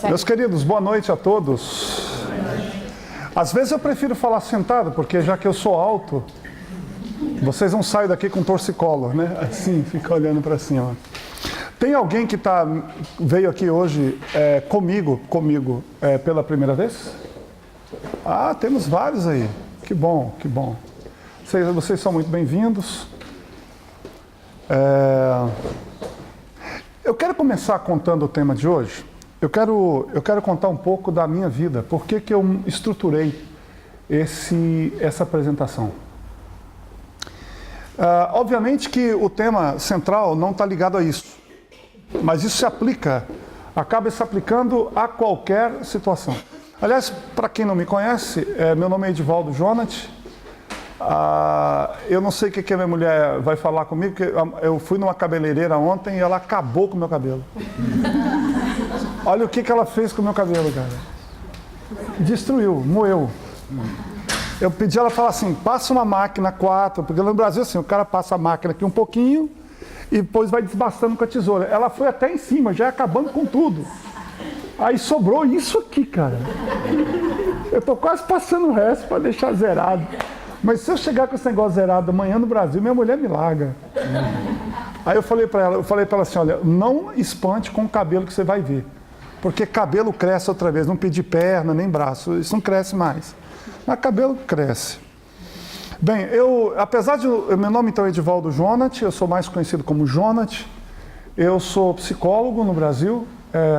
Meus queridos, boa noite a todos. Às vezes eu prefiro falar sentado, porque já que eu sou alto, vocês não saem daqui com torcicolo, né? Assim, fica olhando para cima. Tem alguém que veio aqui hoje comigo pela primeira vez? Ah, temos vários aí. Que bom, que bom. Vocês são muito bem-vindos. Eu quero começar contando o tema de hoje. Eu quero contar um pouco da minha vida. Por que que eu estruturei essa apresentação? Obviamente que o tema central não está ligado a isso. Mas isso acaba se aplicando a qualquer situação. Aliás, para quem não me conhece, meu nome é Edivaldo Jonat. Eu não sei o que a minha mulher vai falar comigo, porque eu fui numa cabeleireira ontem e ela acabou com o meu cabelo. Olha o que ela fez com o meu cabelo, cara. Destruiu, moeu. Eu pedi ela falar assim, passa uma máquina 4, porque no Brasil assim, o cara passa a máquina aqui um pouquinho e depois vai desbastando com a tesoura. Ela foi até em cima, já acabando com tudo. Aí sobrou isso aqui, cara. Eu tô quase passando o resto para deixar zerado. Mas se eu chegar com esse negócio zerado amanhã no Brasil, minha mulher me larga. Aí eu falei para ela assim, olha, não espante com o cabelo que você vai ver. Porque cabelo cresce outra vez, não pedi perna, nem braço, isso não cresce mais. Mas cabelo cresce. Bem, apesar de... Meu nome então é Edivaldo Jonat, eu sou mais conhecido como Jonat. Eu sou psicólogo no Brasil,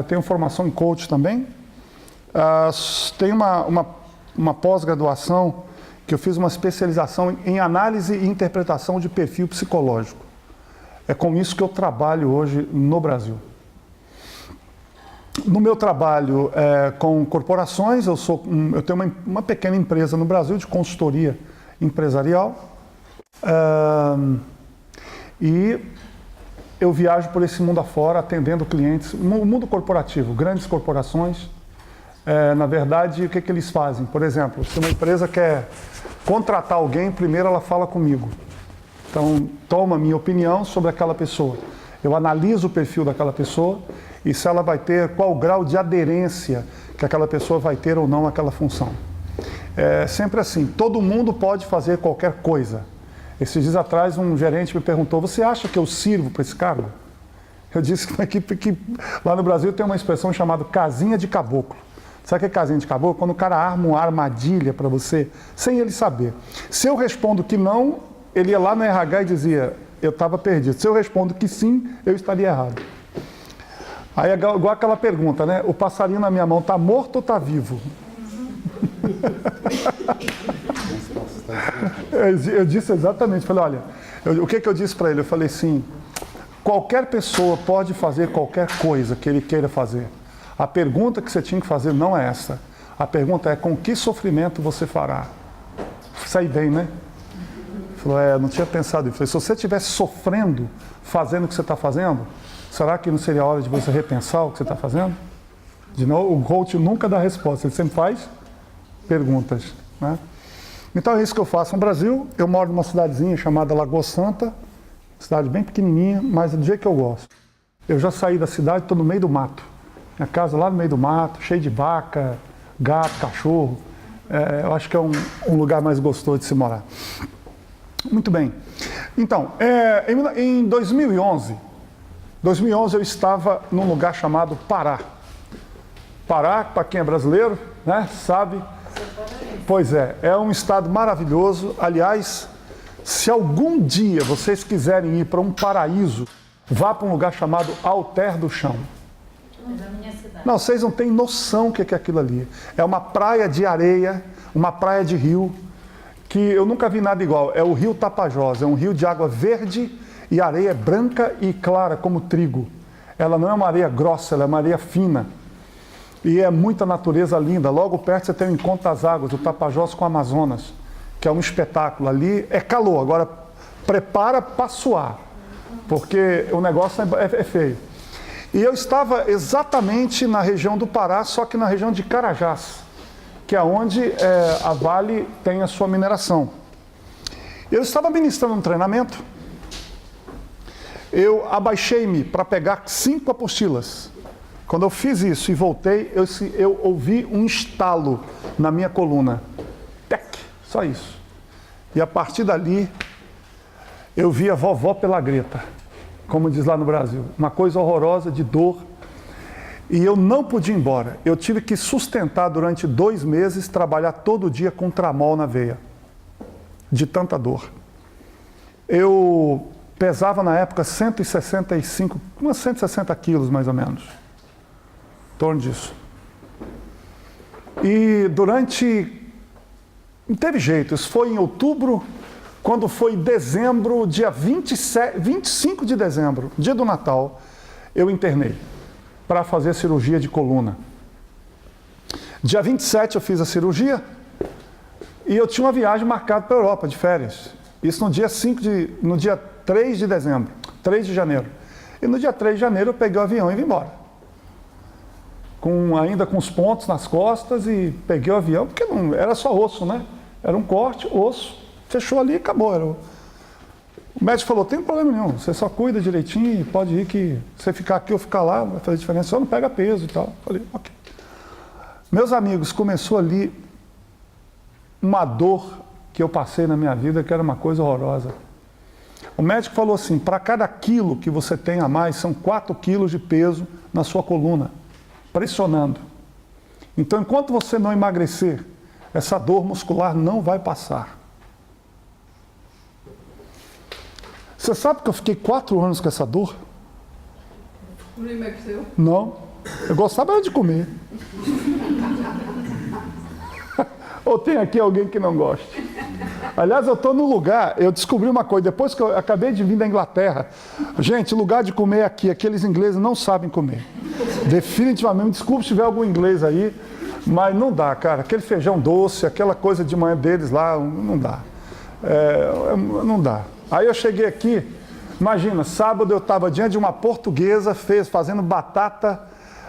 tenho formação em coach também. Tenho uma pós-graduação que eu fiz uma especialização em análise e interpretação de perfil psicológico. É com isso que eu trabalho hoje no Brasil. No meu trabalho com corporações, eu tenho uma pequena empresa no Brasil de consultoria empresarial. E eu viajo por esse mundo afora atendendo clientes, no mundo corporativo, grandes corporações. Na verdade, o que eles fazem? Por exemplo, se uma empresa quer contratar alguém, primeiro ela fala comigo. Então, toma a minha opinião sobre aquela pessoa. Eu analiso o perfil daquela pessoa e se ela vai ter, qual o grau de aderência que aquela pessoa vai ter ou não àquela função. É sempre assim, todo mundo pode fazer qualquer coisa. Esses dias atrás um gerente me perguntou, você acha que eu sirvo para esse cargo? Eu disse que lá no Brasil tem uma expressão chamada casinha de caboclo. Sabe o que é casinha de caboclo? Quando o cara arma uma armadilha para você, sem ele saber. Se eu respondo que não, ele ia lá no RH e dizia, eu estava perdido. Se eu respondo que sim, eu estaria errado. Aí é igual aquela pergunta, né? O passarinho na minha mão está morto ou está vivo? Eu disse exatamente, falei, olha, o que eu disse para ele? Eu falei assim, qualquer pessoa pode fazer qualquer coisa que ele queira fazer. A pergunta que você tinha que fazer não é essa. A pergunta é com que sofrimento você fará? Sai bem, né? Ele falou, não tinha pensado nisso. Se você estivesse sofrendo, fazendo o que você está fazendo, será que não seria a hora de você repensar o que você está fazendo? De novo, o coach nunca dá resposta, ele sempre faz perguntas, né? Então é isso que eu faço no Brasil. Eu moro numa cidadezinha chamada Lagoa Santa, cidade bem pequenininha, mas do jeito que eu gosto. Eu já saí da cidade, estou no meio do mato. Minha casa lá no meio do mato, cheio de vaca, gato, cachorro. Eu acho que é um lugar mais gostoso de se morar. Muito bem. Então, em 2011 eu estava num lugar chamado Pará. Pará, para quem é brasileiro, né, sabe? Pois é um estado maravilhoso. Aliás, se algum dia vocês quiserem ir para um paraíso, vá para um lugar chamado Alter do Chão. Não, vocês não têm noção o que é aquilo ali. É uma praia de areia, uma praia de rio, que eu nunca vi nada igual. É o rio Tapajós, é um rio de água verde e areia branca e clara como trigo. Ela não é uma areia grossa, ela é uma areia fina. E é muita natureza linda. Logo perto você tem o encontro das águas, o Tapajós com o Amazonas, que é um espetáculo. Ali é calor, agora prepara para suar, porque o negócio é feio. E eu estava exatamente na região do Pará, só que na região de Carajás, que é onde a Vale tem a sua mineração. Eu estava ministrando um treinamento, eu abaixei-me para pegar 5 apostilas. Quando eu fiz isso e voltei, eu ouvi um estalo na minha coluna. Tec, só isso. E a partir dali, eu vi a vovó pela greta, como diz lá no Brasil. Uma coisa horrorosa de dor. E eu não podia ir embora. Eu tive que sustentar durante 2 meses, trabalhar todo dia com tramol na veia. De tanta dor. Eu pesava na época 165, umas 160 quilos mais ou menos. Em torno disso. E não teve jeito, isso foi em outubro, quando foi dezembro, dia 25 de dezembro, dia do Natal, eu internei para fazer a cirurgia de coluna. Dia 27 eu fiz a cirurgia e eu tinha uma viagem marcada para a Europa, de férias. Isso no dia 3 de dezembro, 3 de janeiro. E no dia 3 de janeiro eu peguei o avião e vim embora. Ainda com os pontos nas costas e peguei o avião, porque não era só osso, né? Era um corte, osso, fechou ali e acabou. O médico falou, tem problema nenhum, você só cuida direitinho, pode ir que você ficar aqui ou ficar lá, não vai fazer diferença, só não pega peso e tal. Falei, ok. Meus amigos, começou ali uma dor que eu passei na minha vida, que era uma coisa horrorosa. O médico falou assim, para cada quilo que você tem a mais, são 4 quilos de peso na sua coluna, pressionando. Então, enquanto você não emagrecer, essa dor muscular não vai passar. Você sabe que eu fiquei 4 anos com essa dor? Não emagreceu? Não. Eu gostava de comer. Ou tem aqui alguém que não gosta? Aliás, eu estou no lugar, eu descobri uma coisa, depois que eu acabei de vir da Inglaterra. Gente, lugar de comer aqui, aqueles ingleses não sabem comer. Definitivamente, desculpe se tiver algum inglês aí, mas não dá, cara. Aquele feijão doce, aquela coisa de manhã deles lá, não dá. Não dá. Aí eu cheguei aqui, imagina, sábado eu estava diante de uma portuguesa, fazendo batata,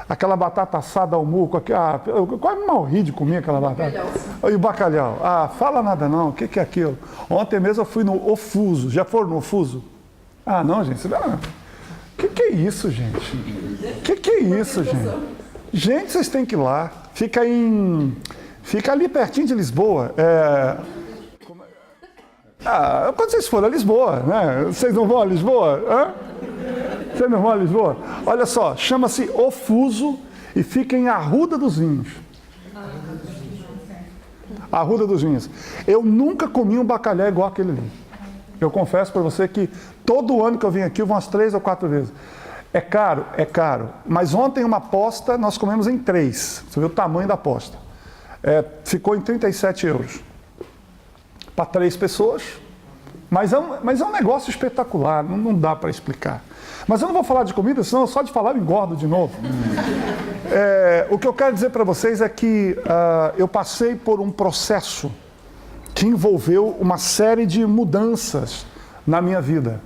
aquela batata assada ao muco, eu quase morri de comer aquela batata. E o bacalhau. Fala nada não, o que é aquilo? Ontem mesmo eu fui no Ofuso, já foram no Ofuso? Não, gente, o que é isso, gente? O que é isso, gente? Gente, vocês têm que ir lá, fica ali pertinho de Lisboa, quando vocês forem a Lisboa, né? Vocês não vão a Lisboa? Hã? Vocês não vão a Lisboa? Olha só, chama-se Ofuso e fica em Arruda dos Vinhos. Arruda dos Vinhos. Eu nunca comi um bacalhau igual aquele ali. Eu confesso para você que todo ano que eu vim aqui, eu vou umas 3 ou 4 vezes. É caro? É caro. Mas ontem uma aposta, nós comemos em 3. Você viu o tamanho da aposta. Ficou em 37 euros. Para 3 pessoas, mas é um negócio espetacular, não dá para explicar. Mas eu não vou falar de comida, senão só de falar eu engordo de novo. O que eu quero dizer para vocês é que eu passei por um processo que envolveu uma série de mudanças na minha vida.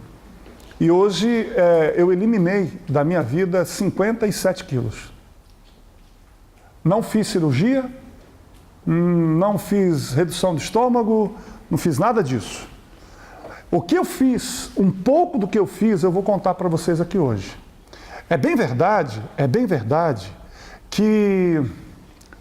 E hoje eu eliminei da minha vida 57 quilos. Não fiz cirurgia, não fiz redução do estômago, não fiz nada disso. O que eu fiz, um pouco do que eu fiz, eu vou contar para vocês aqui hoje. É bem verdade que...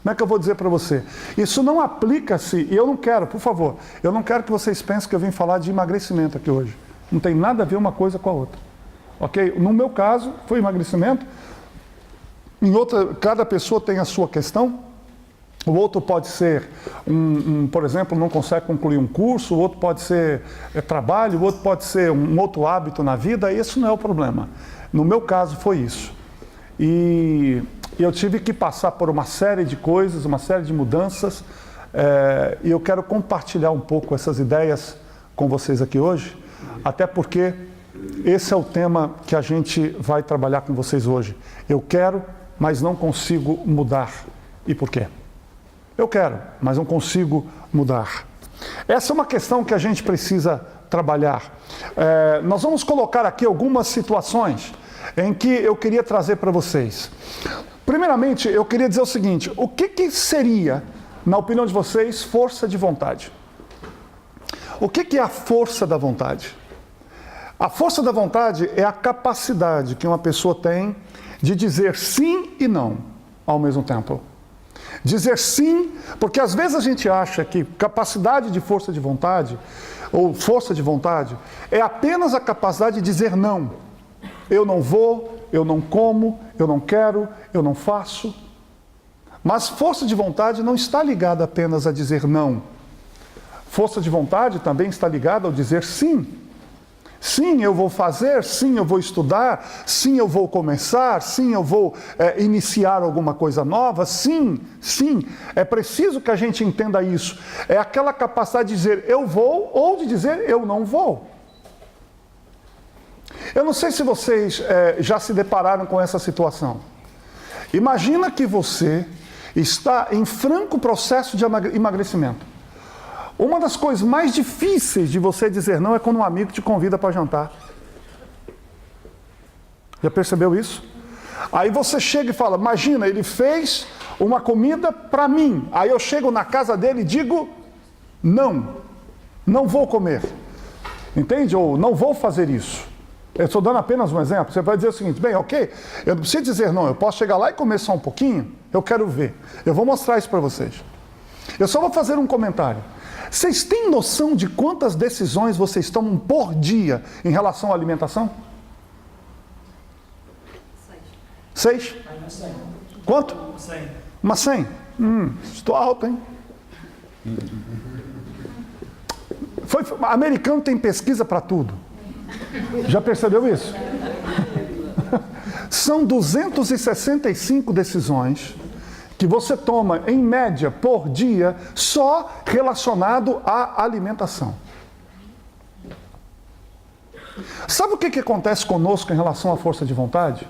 Como é que eu vou dizer para você? Isso não aplica-se, e eu não quero, por favor, eu não quero que vocês pensem que eu vim falar de emagrecimento aqui hoje. Não tem nada a ver uma coisa com a outra. Ok? No meu caso, foi emagrecimento. Cada pessoa tem a sua questão. O outro pode ser, por exemplo, não consegue concluir um curso, o outro pode ser trabalho, o outro pode ser um outro hábito na vida, esse não é o problema. No meu caso foi isso. E eu tive que passar por uma série de coisas, uma série de mudanças, e eu quero compartilhar um pouco essas ideias com vocês aqui hoje, até porque esse é o tema que a gente vai trabalhar com vocês hoje. Eu quero, mas não consigo mudar. E por quê? Eu quero, mas não consigo mudar. Essa é uma questão que a gente precisa trabalhar. Nós vamos colocar aqui algumas situações em que eu queria trazer para vocês. Primeiramente, eu queria dizer o seguinte, o que seria, na opinião de vocês, força de vontade? O que é a força da vontade? A força da vontade é a capacidade que uma pessoa tem de dizer sim e não ao mesmo tempo. Dizer sim, porque às vezes a gente acha que capacidade de força de vontade, ou força de vontade, é apenas a capacidade de dizer não. Eu não vou, eu não como, eu não quero, eu não faço. Mas força de vontade não está ligada apenas a dizer não. Força de vontade também está ligada ao dizer sim. Sim, eu vou fazer, sim, eu vou estudar, sim, eu vou começar, sim, eu vou iniciar alguma coisa nova, sim, sim. É preciso que a gente entenda isso. É aquela capacidade de dizer eu vou ou de dizer eu não vou. Eu não sei se vocês já se depararam com essa situação. Imagina que você está em franco processo de emagrecimento. Uma das coisas mais difíceis de você dizer não é quando um amigo te convida para jantar. Já percebeu isso? Aí você chega e fala, imagina, ele fez uma comida para mim. Aí eu chego na casa dele e digo, não vou comer. Entende? Ou não vou fazer isso. Eu estou dando apenas um exemplo. Você vai dizer o seguinte, bem, ok, eu não preciso dizer não, eu posso chegar lá e comer só um pouquinho, eu quero ver. Eu vou mostrar isso para vocês. Eu só vou fazer um comentário. Vocês têm noção de quantas decisões vocês tomam por dia em relação à alimentação? 6. Quanto? 100. Uma 100? Estou alto, hein? Americano tem pesquisa para tudo. Já percebeu isso? São 265 decisões que você toma, em média, por dia, só relacionado à alimentação. Sabe o que acontece conosco em relação à força de vontade?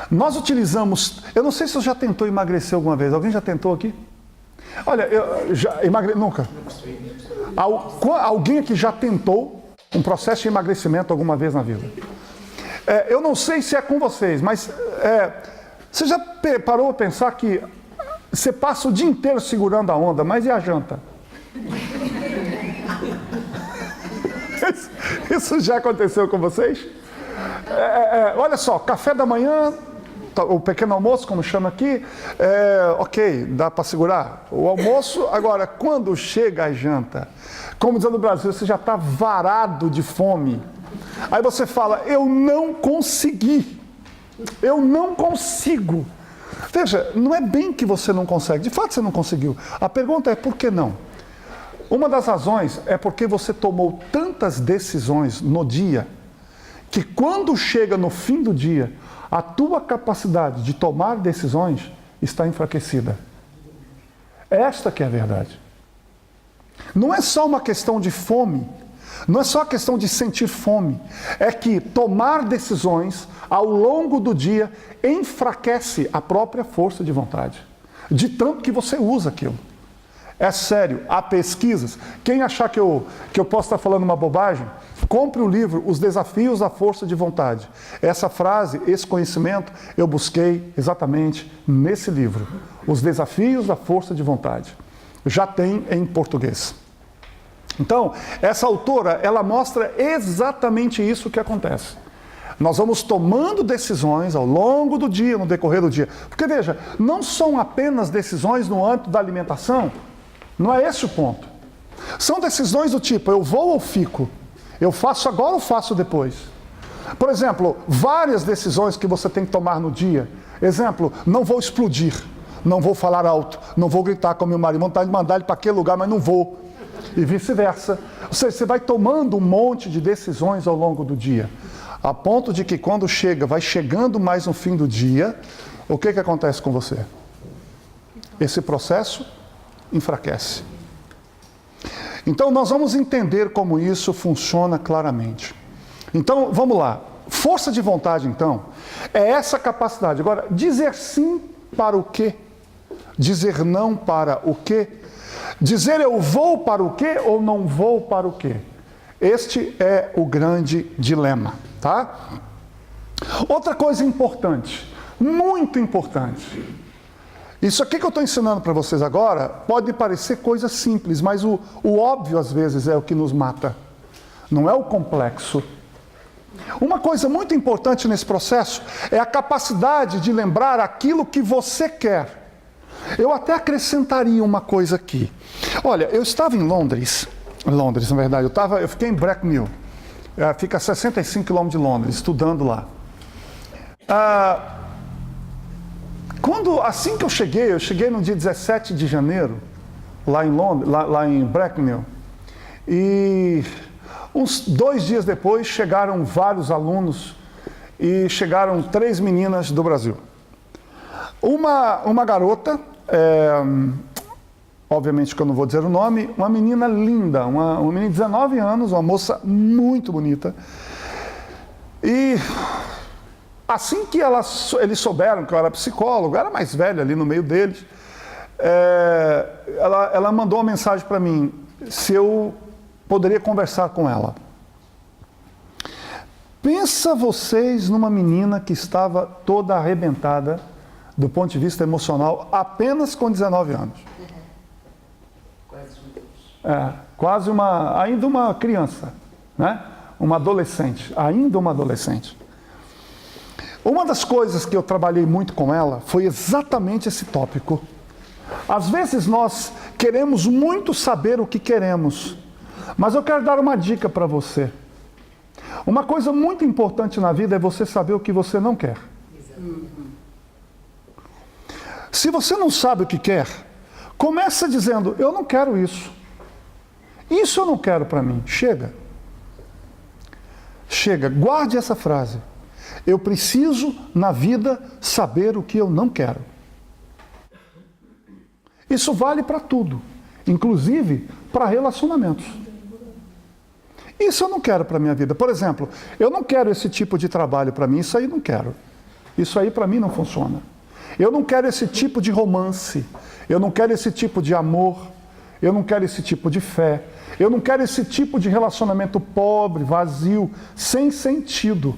Nós utilizamos... Eu não sei se você já tentou emagrecer alguma vez. Alguém já tentou aqui? Olha, eu já nunca. Alguém aqui já tentou um processo de emagrecimento alguma vez na vida? Eu não sei se é com vocês, mas... Você já parou a pensar que você passa o dia inteiro segurando a onda, mas e a janta? Isso já aconteceu com vocês? Olha só, café da manhã, o pequeno almoço, como chama aqui, ok, dá para segurar. O almoço, agora, quando chega a janta, como diz no Brasil, você já está varado de fome. Aí você fala, eu não consegui. Eu não consigo. Veja, não é bem que você não consegue. De fato, você não conseguiu. A pergunta é por que não? Uma das razões é porque você tomou tantas decisões no dia que quando chega no fim do dia, a tua capacidade de tomar decisões está enfraquecida. Esta que é a verdade. Não é só uma questão de fome. Não é só a questão de sentir fome, é que tomar decisões ao longo do dia enfraquece a própria força de vontade, de tanto que você usa aquilo. É sério, há pesquisas. Quem achar que eu posso estar falando uma bobagem, compre o livro Os Desafios da Força de Vontade. Essa frase, esse conhecimento, eu busquei exatamente nesse livro. Os Desafios da Força de Vontade. Já tem em português. Então, essa autora, ela mostra exatamente isso que acontece. Nós vamos tomando decisões ao longo do dia, no decorrer do dia. Porque, veja, não são apenas decisões no âmbito da alimentação. Não é esse o ponto. São decisões do tipo, eu vou ou fico? Eu faço agora ou faço depois? Por exemplo, várias decisões que você tem que tomar no dia. Exemplo, não vou explodir, não vou falar alto, não vou gritar com meu marido, vontade de mandar ele para aquele lugar, mas não vou. E vice-versa. Ou seja, você vai tomando um monte de decisões ao longo do dia. A ponto de que quando vai chegando mais no fim do dia, o que acontece com você? Esse processo enfraquece. Então nós vamos entender como isso funciona claramente. Então, vamos lá. Força de vontade, então, é essa capacidade. Agora, dizer sim para o quê? Dizer não para o quê? Dizer eu vou para o quê ou não vou para o quê? Este é o grande dilema, tá? Outra coisa importante, muito importante. Isso aqui que eu estou ensinando para vocês agora pode parecer coisa simples, mas o óbvio às vezes é o que nos mata. Não é o complexo, Uma coisa muito importante nesse processo é a capacidade de lembrar aquilo que você quer. Eu até acrescentaria uma coisa aqui. Olha, eu estava em Londres, na verdade, eu fiquei em Bracknell, fica a 65 km de Londres, estudando lá. Assim que eu cheguei no dia 17 de janeiro, lá em Londres, lá em Bracknell, e uns 2 dias depois chegaram vários alunos e chegaram 3 meninas do Brasil. Uma garota, obviamente que eu não vou dizer o nome, uma menina linda, uma menina de 19 anos, uma moça muito bonita. E assim que eles souberam que eu era psicólogo, eu era mais velho ali no meio deles, ela mandou uma mensagem para mim, se eu poderia conversar com ela. Pensa vocês numa menina que estava toda arrebentada do ponto de vista emocional, apenas com 19 anos. Quase ainda uma criança, né? Uma adolescente, ainda uma adolescente. Uma das coisas que eu trabalhei muito com ela foi exatamente esse tópico. Às vezes nós queremos muito saber o que queremos, mas eu quero dar uma dica para você. Uma coisa muito importante na vida é você saber o que você não quer. Se você não sabe o que quer, começa dizendo, eu não quero isso. Isso eu não quero para mim. Chega. Chega, guarde essa frase. Eu preciso, na vida, saber o que eu não quero. Isso vale para tudo, inclusive para relacionamentos. Isso eu não quero para a minha vida. Por exemplo, eu não quero esse tipo de trabalho para mim, isso aí não quero. Isso aí para mim não funciona. Eu não quero esse tipo de romance, eu não quero esse tipo de amor, eu não quero esse tipo de fé, eu não quero esse tipo de relacionamento pobre, vazio, sem sentido.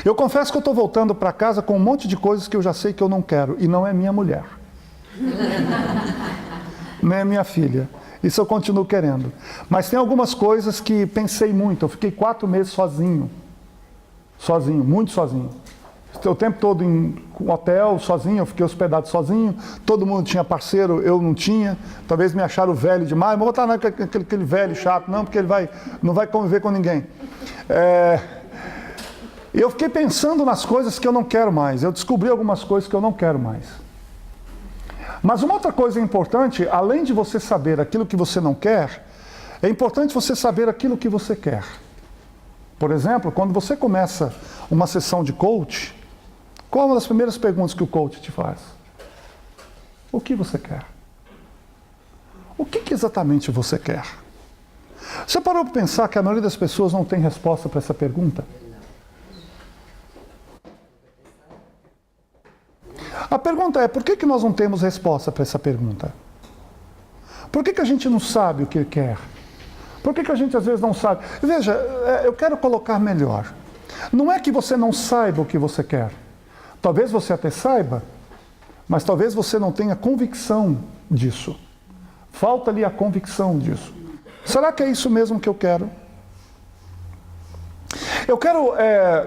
Eu confesso que eu estou voltando para casa com um monte de coisas que eu já sei que eu não quero, e não é minha mulher. Nem é minha filha. Isso eu continuo querendo. Mas tem algumas coisas que pensei muito. Eu fiquei 4 meses sozinho. Sozinho, muito sozinho. O tempo todo em hotel, sozinho, eu fiquei hospedado sozinho. Todo mundo tinha parceiro, eu não tinha. Talvez me acharam velho demais. Mas vou botar aquele velho chato, não, porque ele não vai conviver com ninguém. Eu fiquei pensando nas coisas que eu não quero mais. Eu descobri algumas coisas que eu não quero mais. Mas uma outra coisa importante, além de você saber aquilo que você não quer, é importante você saber aquilo que você quer. Por exemplo, quando você começa uma sessão de coach, qual é uma das primeiras perguntas que o coach te faz? O que você quer? O que exatamente você quer? Você parou para pensar que a maioria das pessoas não tem resposta para essa pergunta? A pergunta é, por que nós não temos resposta para essa pergunta? Por que a gente não sabe o que quer? Por que a gente às vezes não sabe? Veja, eu quero colocar melhor. Não é que você não saiba o que você quer. Talvez você até saiba, mas talvez você não tenha convicção disso. Falta-lhe a convicção disso. Será que é isso mesmo que eu quero? Eu quero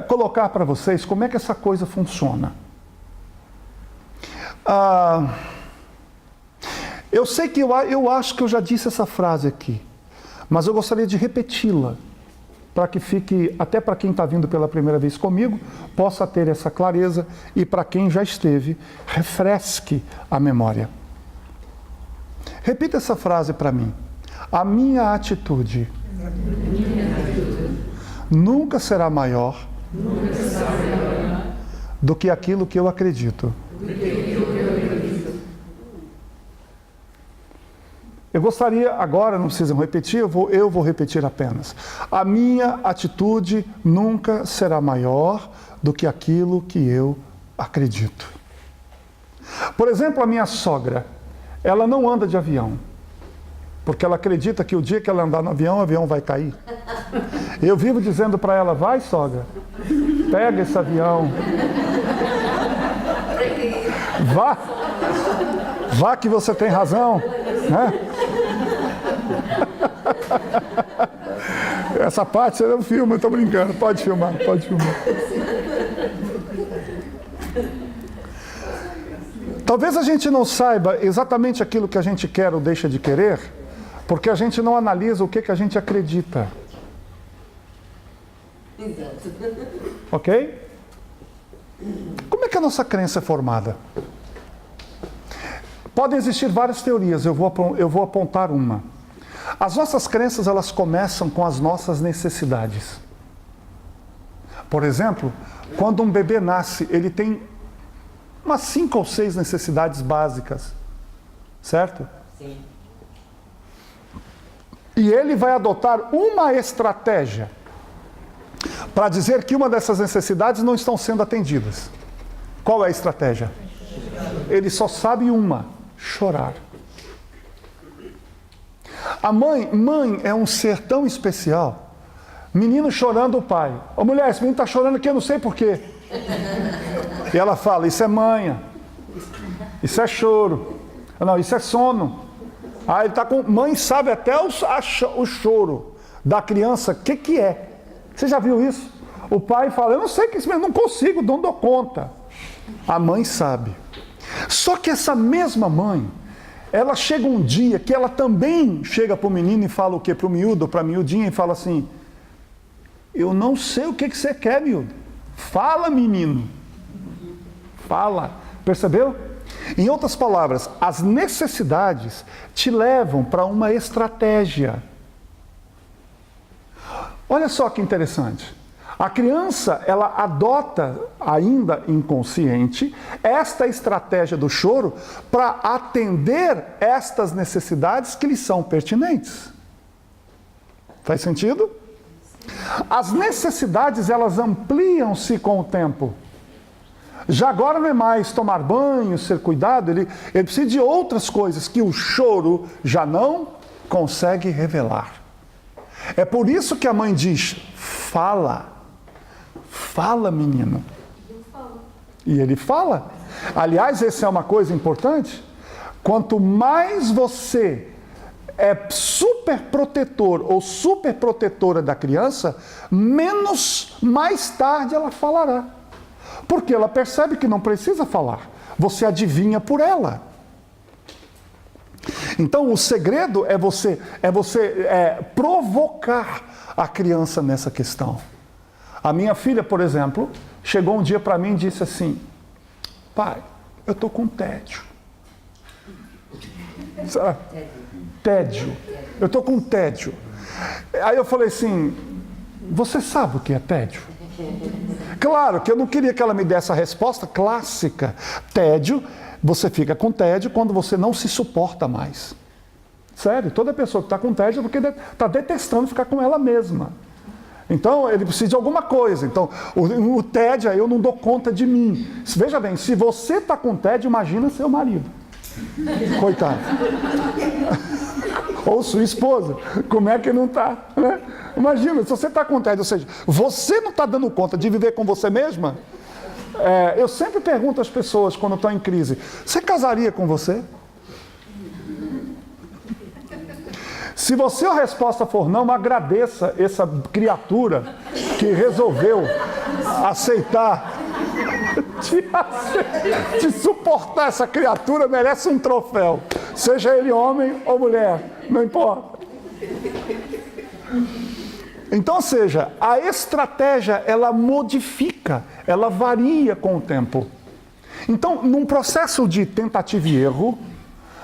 colocar para vocês como é que essa coisa funciona. Eu sei que eu acho que eu já disse essa frase aqui, mas eu gostaria de repeti-la, para que fique, até para quem está vindo pela primeira vez comigo, possa ter essa clareza, e para quem já esteve, refresque a memória. Repita essa frase para mim. A minha atitude nunca será maior do que aquilo que eu acredito. Eu gostaria, agora não precisam repetir, eu vou repetir apenas. A minha atitude nunca será maior do que aquilo que eu acredito. Por exemplo, a minha sogra, ela não anda de avião, porque ela acredita que o dia que ela andar no avião, o avião vai cair. Eu vivo dizendo para ela, vai sogra, pega esse avião. Vá que você tem razão, né? Essa parte você não filma, eu estou brincando. Pode filmar, pode filmar. Talvez a gente não saiba exatamente aquilo que a gente quer ou deixa de querer, porque a gente não analisa o que a gente acredita. Exato. Ok? Como é que a nossa crença é formada? Podem existir várias teorias, eu vou apontar uma. As nossas crenças, elas começam com as nossas necessidades. Por exemplo, quando um bebê nasce, ele tem umas 5 ou 6 necessidades básicas, certo? Sim. E ele vai adotar uma estratégia para dizer que uma dessas necessidades não estão sendo atendidas. Qual é a estratégia? Ele só sabe uma: chorar. A mãe é um ser tão especial. Menino chorando, o pai. Ô mulher, esse menino está chorando aqui, eu não sei porquê. E ela fala, isso é manha. Isso é choro. Não, isso é sono. Aí ele tá com... Mãe sabe até o choro da criança, o que é. Você já viu isso? O pai fala, eu não sei o que é isso, não consigo, não dou conta. A mãe sabe. Só que essa mesma mãe, ela chega um dia que ela também chega para o menino e fala o quê? Para o miúdo ou para a miudinha e fala assim, eu não sei o que você quer, miúdo. Fala, menino. Fala. Percebeu? Em outras palavras, as necessidades te levam para uma estratégia. Olha só que interessante. A criança, ela adota, ainda inconsciente, esta estratégia do choro para atender estas necessidades que lhe são pertinentes. Faz sentido? As necessidades, elas ampliam-se com o tempo. Já agora não é mais tomar banho, ser cuidado, ele precisa de outras coisas que o choro já não consegue revelar. É por isso que a mãe diz, fala. Fala, menino. E ele fala. Aliás, essa é uma coisa importante. Quanto mais você é super protetor ou super protetora da criança, mais tarde ela falará. Porque ela percebe que não precisa falar. Você adivinha por ela. Então, o segredo é você provocar a criança nessa questão. A minha filha, por exemplo, chegou um dia para mim e disse assim, pai, eu estou com tédio. Sabe? Tédio. Eu estou com tédio. Aí eu falei assim, você sabe o que é tédio? Claro que eu não queria que ela me desse a resposta clássica. Tédio, você fica com tédio quando você não se suporta mais. Sério, toda pessoa que está com tédio é porque está detestando ficar com ela mesma. Então, ele precisa de alguma coisa. Então, o tédio, aí eu não dou conta de mim. Veja bem, se você está com tédio, imagina seu marido. Coitado. Ou sua esposa. Como é que não está? Né? Imagina, se você está com tédio, ou seja, você não está dando conta de viver com você mesma. Eu sempre pergunto às pessoas, quando estão em crise, você casaria com você? Se a resposta for não, agradeça essa criatura que resolveu aceitar, de suportar essa criatura, merece um troféu. Seja ele homem ou mulher, não importa. Então, ou seja, a estratégia, ela modifica, ela varia com o tempo. Então, num processo de tentativa e erro,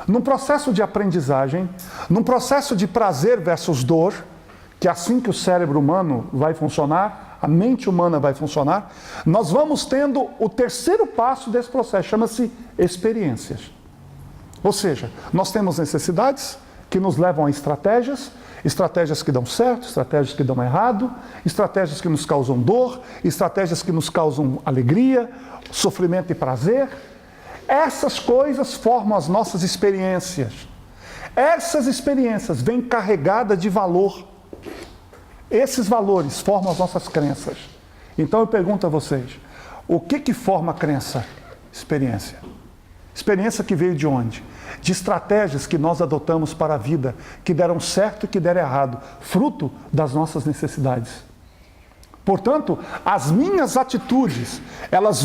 num processo de aprendizagem, num processo de prazer versus dor, que é assim que o cérebro humano vai funcionar, a mente humana vai funcionar, nós vamos tendo o terceiro passo desse processo, chama-se experiências. Ou seja, nós temos necessidades que nos levam a estratégias que dão certo, estratégias que dão errado, estratégias que nos causam dor, estratégias que nos causam alegria, sofrimento e prazer. Essas coisas formam as nossas experiências. Essas experiências vêm carregadas de valor. Esses valores formam as nossas crenças. Então eu pergunto a vocês, o que forma a crença? Experiência. Experiência que veio de onde? De estratégias que nós adotamos para a vida, que deram certo e que deram errado, fruto das nossas necessidades. Portanto, as minhas atitudes, elas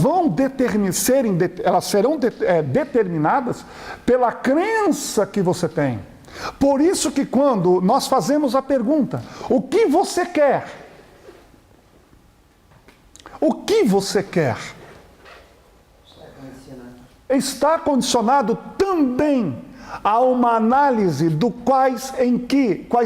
serão determinadas pela crença que você tem. Por isso que quando nós fazemos a pergunta, o que você quer? O que você quer? Está condicionado também a uma análise do quais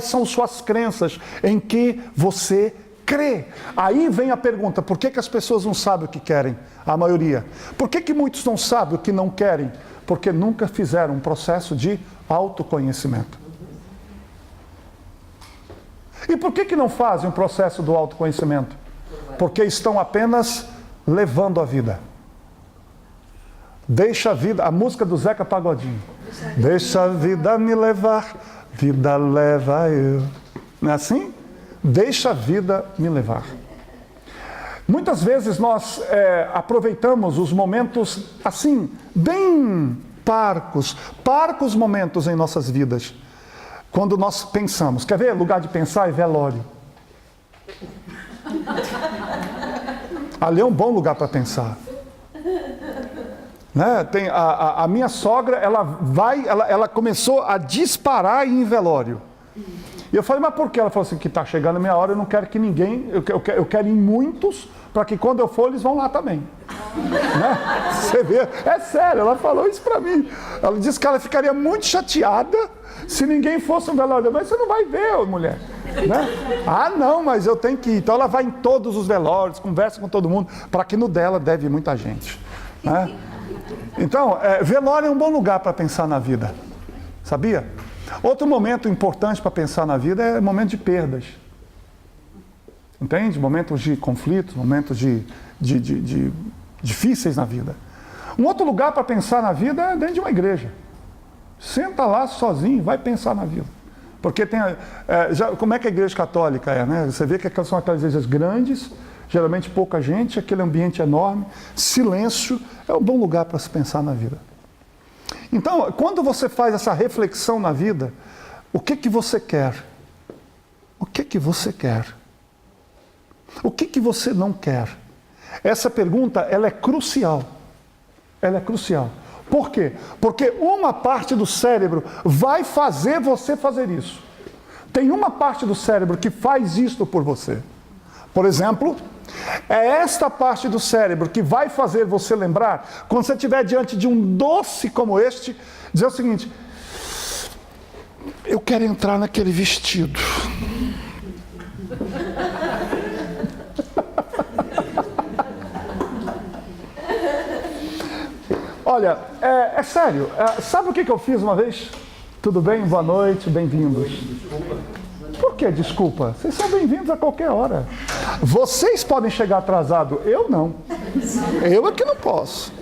são suas crenças, em que você crê. Aí vem a pergunta, por que as pessoas não sabem o que querem? A maioria. Por que muitos não sabem o que não querem? Porque nunca fizeram um processo de autoconhecimento. E por que não fazem um processo do autoconhecimento? Porque estão apenas levando a vida. Deixa a vida, a música do Zeca Pagodinho. Deixa a vida me levar, vida leva eu. Não é assim? Deixa a vida me levar. Muitas vezes nós aproveitamos os momentos assim, bem parcos momentos em nossas vidas. Quando nós pensamos, quer ver? Lugar de pensar é velório. Ali é um bom lugar para pensar. Né? Tem a minha sogra, ela começou a disparar em velório. E eu falei, mas por quê? Ela falou assim, que está chegando a minha hora, eu não quero que ninguém, eu quero ir muitos, para que quando eu for, eles vão lá também. Né? Você vê, é sério, ela falou isso para mim. Ela disse que ela ficaria muito chateada se ninguém fosse um velório. Mas você não vai ver, mulher. Né? Ah, não, mas eu tenho que ir. Então ela vai em todos os velórios, conversa com todo mundo, para que no dela deve muita gente. Né? Então, velório é um bom lugar para pensar na vida. Sabia? Outro momento importante para pensar na vida é o momento de perdas. Entende? Momentos de conflitos, momentos difíceis na vida. Um outro lugar para pensar na vida é dentro de uma igreja. Senta lá sozinho, vai pensar na vida. Porque tem... como é que a igreja católica é, né? Você vê que são aquelas igrejas grandes, geralmente pouca gente, aquele ambiente enorme, silêncio, é um bom lugar para se pensar na vida. Então, quando você faz essa reflexão na vida, o que você quer? O que você quer? O que você não quer? Essa pergunta, ela é crucial. Ela é crucial. Por quê? Porque uma parte do cérebro vai fazer você fazer isso. Tem uma parte do cérebro que faz isto por você. Por exemplo, é esta parte do cérebro que vai fazer você lembrar, quando você estiver diante de um doce como este, dizer o seguinte: eu quero entrar naquele vestido. Olha, é sério, sabe o que eu fiz uma vez? Tudo bem? Boa noite, bem-vindos. Por que desculpa? Vocês são bem-vindos a qualquer hora. Vocês podem chegar atrasado, eu não. Eu é que não posso.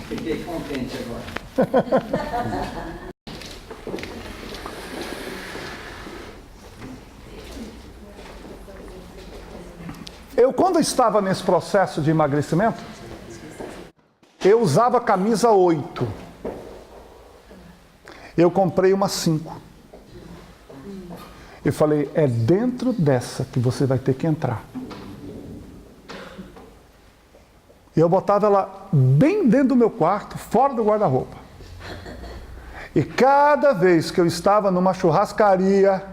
Fiquei contente agora. Quando eu estava nesse processo de emagrecimento, eu usava camisa 8. Eu comprei uma 5. Eu falei, é dentro dessa que você vai ter que entrar. Eu botava ela bem dentro do meu quarto, fora do guarda-roupa. E cada vez que eu estava numa churrascaria,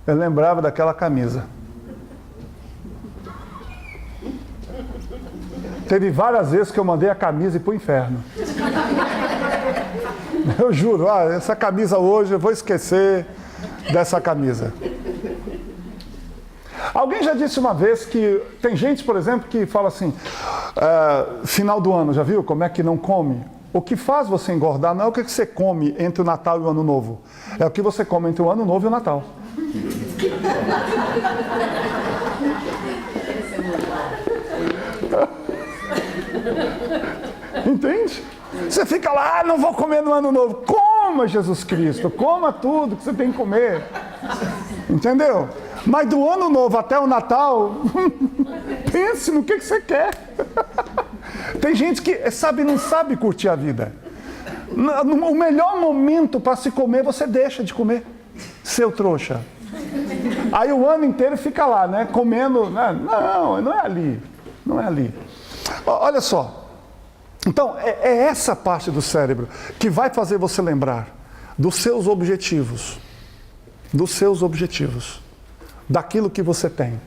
eu lembrava daquela camisa. Teve várias vezes que eu mandei a camisa ir para o inferno. Eu juro, essa camisa hoje, eu vou esquecer dessa camisa. Alguém já disse uma vez que tem gente, por exemplo, que fala assim, final do ano, já viu como é que não come? O que faz você engordar não é o que você come entre o Natal e o Ano Novo. É o que você come entre o Ano Novo e o Natal. Entende? Você fica lá, não vou comer no Ano Novo. Coma, Jesus Cristo, coma tudo que você tem que comer. Entendeu? Mas do Ano Novo até o Natal, pense no que você quer. Tem gente que não sabe curtir a vida. O melhor momento para se comer, você deixa de comer, seu trouxa. Aí o ano inteiro fica lá, né? Comendo. Não é ali. Não é ali. Olha só. Então, é essa parte do cérebro que vai fazer você lembrar dos seus objetivos. Dos seus objetivos. Daquilo que você tem.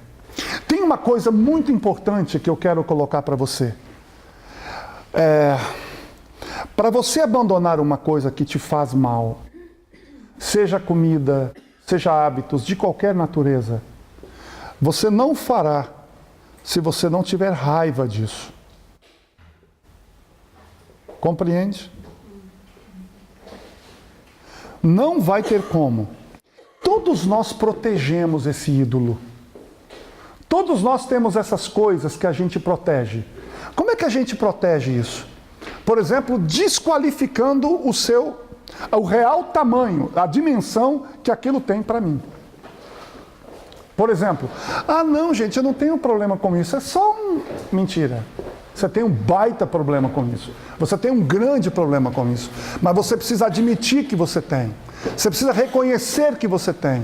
Tem uma coisa muito importante que eu quero colocar para você. Para você abandonar uma coisa que te faz mal, seja comida, seja hábitos de qualquer natureza, você não fará se você não tiver raiva disso. Compreende? Não vai ter como. Todos nós protegemos esse ídolo. Todos nós temos essas coisas que a gente protege. Como é que a gente protege isso? Por exemplo, desqualificando o real tamanho, a dimensão que aquilo tem para mim. Por exemplo, não, gente, eu não tenho problema com isso, é só mentira. Você tem um baita problema com isso. Você tem um grande problema com isso. Mas você precisa admitir que você tem. Você precisa reconhecer que você tem.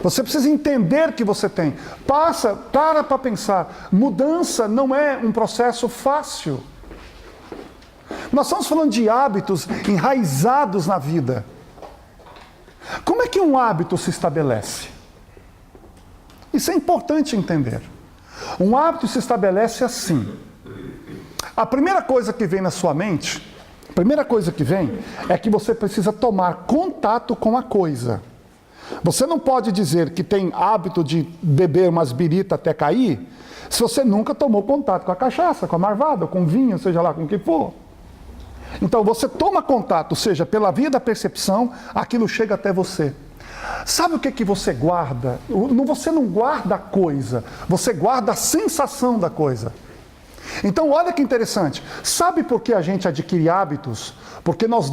Você precisa entender que você tem. Para pensar. Mudança não é um processo fácil. Nós estamos falando de hábitos enraizados na vida. Como é que um hábito se estabelece? Isso é importante entender. Um hábito se estabelece assim. A primeira coisa que vem na sua mente, é que você precisa tomar contato com a coisa. Você não pode dizer que tem hábito de beber umas birita até cair, se você nunca tomou contato com a cachaça, com a marvada, com o vinho, seja lá com o que for. Então você toma contato, seja pela via da percepção, aquilo chega até você. Sabe o que você guarda? Você não guarda a coisa, você guarda a sensação da coisa. Então olha que interessante, sabe por que a gente adquire hábitos? Porque nós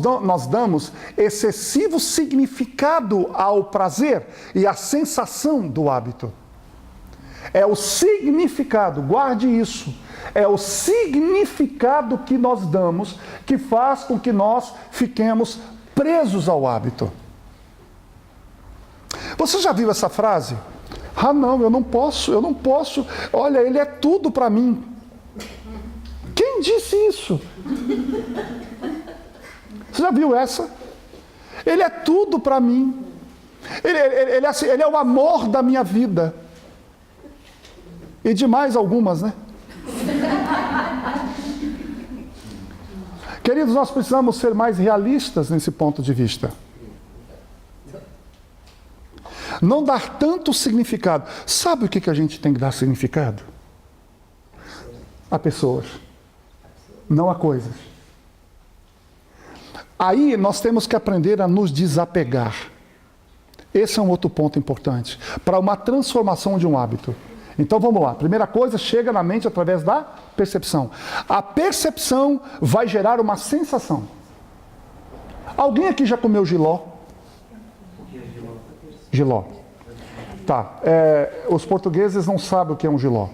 damos excessivo significado ao prazer e à sensação do hábito. É o significado, guarde isso, é o significado que nós damos que faz com que nós fiquemos presos ao hábito. Você já viu essa frase? Não, eu não posso, olha, ele é tudo para mim. Quem disse isso? Você já viu essa? Ele é tudo para mim. Ele é o amor da minha vida. E de mais algumas, né? Queridos, nós precisamos ser mais realistas nesse ponto de vista. Não dar tanto significado. Sabe o que a gente tem que dar significado? A pessoas. Não a coisas. Aí nós temos que aprender a nos desapegar. Esse é um outro ponto importante. Para uma transformação de um hábito. Então vamos lá. Primeira coisa, chega na mente através da percepção. A percepção vai gerar uma sensação. Alguém aqui já comeu jiló? Jiló. Tá. Os portugueses não sabem o que é um jiló.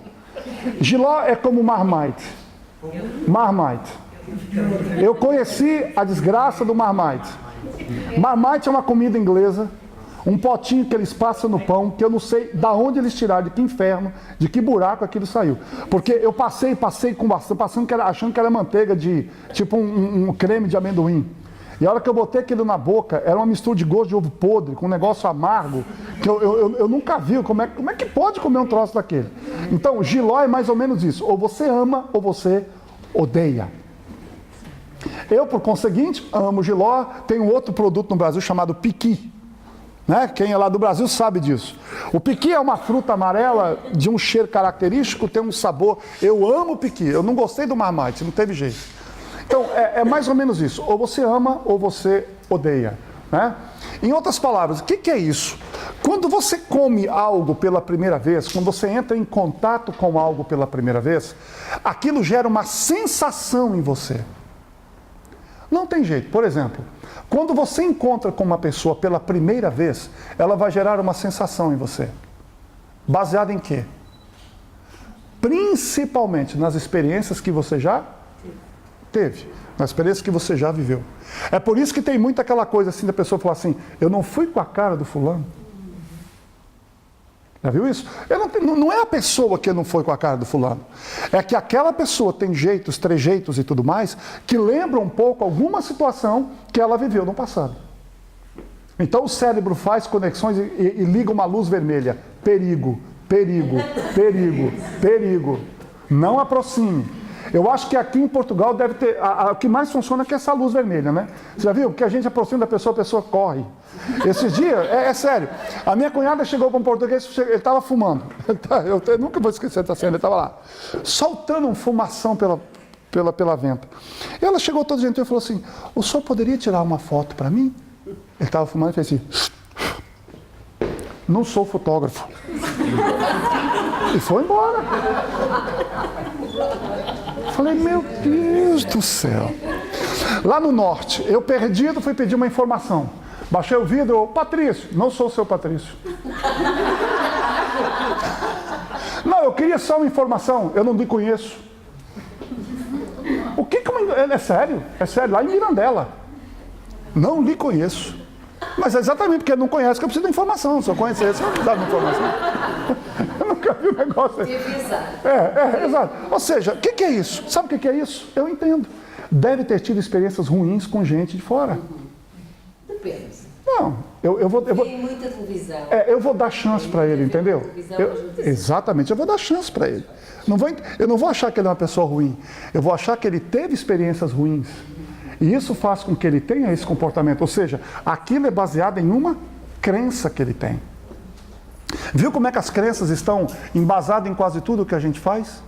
Jiló é como marmite. Marmite. Eu conheci a desgraça do marmite. Marmite é uma comida inglesa. Um potinho que eles passam no pão, que eu não sei de onde eles tiraram, de que inferno, de que buraco aquilo saiu. Porque eu passei com bastante, achando que era manteiga de, tipo um creme de amendoim. E a hora que eu botei aquilo na boca, era uma mistura de gosto de ovo podre, com um negócio amargo, que eu nunca vi. Como é que pode comer um troço daquele? Então, jiló é mais ou menos isso. Ou você ama, ou você odeia. Eu, por conseguinte, amo jiló. Tem um outro produto no Brasil chamado piqui. Né? Quem é lá do Brasil sabe disso. O piqui é uma fruta amarela de um cheiro característico, tem um sabor. Eu amo o piqui, eu não gostei do marmite, não teve jeito. Então, é mais ou menos isso. Ou você ama ou você odeia. Né? Em outras palavras, o que é isso? Quando você come algo pela primeira vez, quando você entra em contato com algo pela primeira vez, aquilo gera uma sensação em você. Não tem jeito. Por exemplo, quando você encontra com uma pessoa pela primeira vez, ela vai gerar uma sensação em você. Baseada em quê? Principalmente nas experiências que você já Teve. Uma experiência que você já viveu. É por isso que tem muito aquela coisa assim da pessoa falar assim, eu não fui com a cara do fulano. Já viu isso? Não é a pessoa que não foi com a cara do fulano. É que aquela pessoa tem jeitos, trejeitos e tudo mais, que lembra um pouco alguma situação que ela viveu no passado. Então o cérebro faz conexões e liga uma luz vermelha. Perigo, perigo, perigo, perigo. Não aproxime. Eu acho que aqui em Portugal deve ter... O que mais funciona é que essa luz vermelha, né? Você já viu? Porque a gente aproxima da pessoa, a pessoa corre. Esses dias, é sério, a minha cunhada chegou com um português, ele estava fumando. Eu nunca vou esquecer dessa cena, ele estava lá, soltando um fumação pela venta. E ela chegou toda gentil e falou assim, o senhor poderia tirar uma foto para mim? Ele estava fumando e fez assim, não sou fotógrafo. E foi embora. Falei, meu Deus do céu. Lá no norte, eu perdido fui pedir uma informação. Baixei o vidro, Patrício, não sou o seu Patrício. Não, eu queria só uma informação, eu não lhe conheço. O que é sério? É sério, lá em Mirandela. Não lhe conheço. Mas é exatamente porque não conhece que eu preciso de informação. Se eu conhecesse, eu não precisava de informação. Eu nunca vi um negócio assim. Exato. Ou seja, o que é isso? Sabe o que é isso? Eu entendo. Deve ter tido experiências ruins com gente de fora. Depende. Não, eu vou... Tem muita televisão. Eu vou dar chance para ele, entendeu? Exatamente, eu vou dar chance para ele. Eu não vou achar que ele é uma pessoa ruim. Eu vou achar que ele teve experiências ruins. E isso faz com que ele tenha esse comportamento. Ou seja, aquilo é baseado em uma crença que ele tem. Viu como é que as crenças estão embasadas em quase tudo que a gente faz?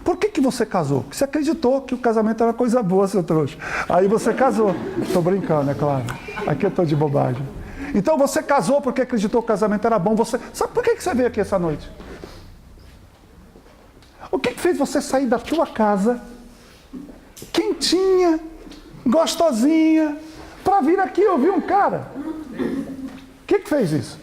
Por que você casou? Porque você acreditou que o casamento era coisa boa, seu trouxa. Aí você casou. Estou brincando, é claro. Aqui eu estou de bobagem. Então você casou porque acreditou que o casamento era bom. Sabe por que você veio aqui essa noite? O que fez você sair da tua casa, quentinha, gostosinha, para vir aqui ouvir um cara? O que fez isso?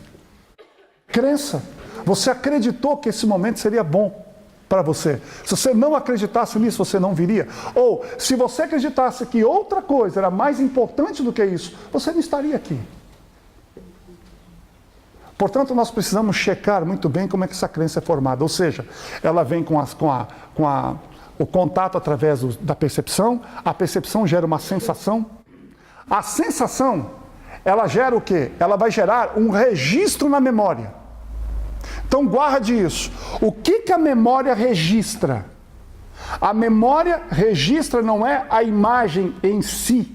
Crença. Você acreditou que esse momento seria bom para você. Se você não acreditasse nisso, você não viria. Ou, se você acreditasse que outra coisa era mais importante do que isso, você não estaria aqui. Portanto, nós precisamos checar muito bem como é que essa crença é formada. Ou seja, ela vem com o contato através da percepção. A percepção gera uma sensação. A sensação, ela gera o quê? Ela vai gerar um registro na memória. Então guarde isso. O que a memória registra? A memória registra não é a imagem em si,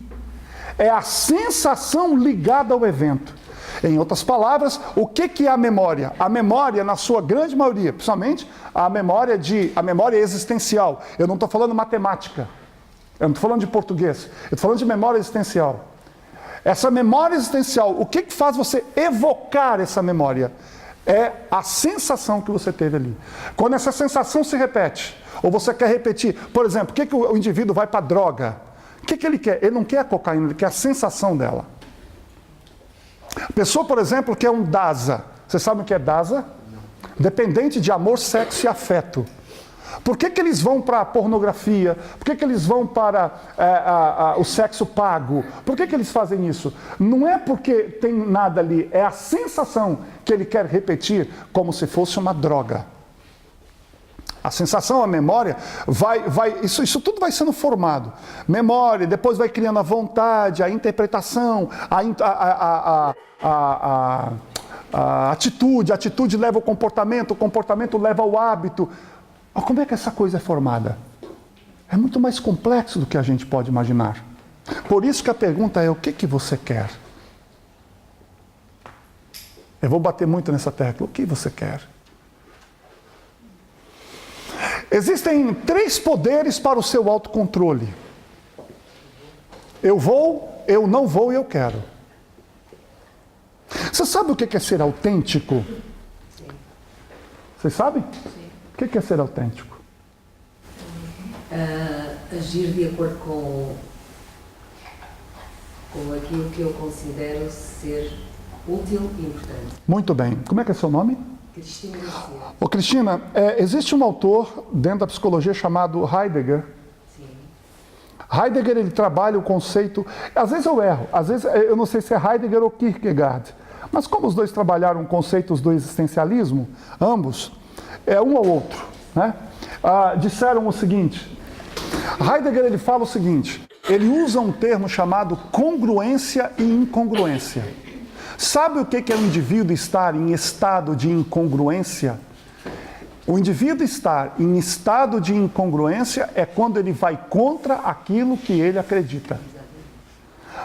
é a sensação ligada ao evento. Em outras palavras, o que é a memória? A memória, na sua grande maioria, principalmente a memória existencial. Eu não estou falando matemática, eu não estou falando de português, eu estou falando de memória existencial. Essa memória existencial, o que faz você evocar essa memória? É a sensação que você teve ali. Quando essa sensação se repete, ou você quer repetir, por exemplo, por que o indivíduo vai para a droga? O que ele quer? Ele não quer a cocaína, ele quer a sensação dela. A pessoa, por exemplo, quer um DASA. Você sabe o que é DASA? Dependente de amor, sexo e afeto. Por que eles vão para a pornografia? Por que eles vão para o sexo pago? Por que eles fazem isso? Não é porque tem nada ali, é a sensação que ele quer repetir como se fosse uma droga. A sensação, a memória, isso tudo vai sendo formado. Memória, depois vai criando a vontade, a interpretação, a atitude. A atitude leva ao comportamento, o comportamento leva ao hábito. Como é que essa coisa é formada? É muito mais complexo do que a gente pode imaginar. Por isso que a pergunta é, o que você quer? Eu vou bater muito nessa tecla. O que você quer? Existem 3 poderes para o seu autocontrole. Eu vou, eu não vou e eu quero. Você sabe o que é ser autêntico? Sim. Vocês sabem? Sim. O que é ser autêntico? Agir de acordo com aquilo que eu considero ser útil e importante. Muito bem. Como é que é seu nome? Cristina Garcia. Ô Cristina, existe um autor dentro da psicologia chamado Heidegger. Sim. Heidegger, ele trabalha o conceito, às vezes eu erro, às vezes eu não sei se é Heidegger ou Kierkegaard, mas como os dois trabalharam conceitos do existencialismo, ambos, é um ou outro, né? Disseram o seguinte, Heidegger, ele fala o seguinte, ele usa um termo chamado congruência e incongruência. Sabe o que é o indivíduo estar em estado de incongruência? O indivíduo estar em estado de incongruência é quando ele vai contra aquilo que ele acredita.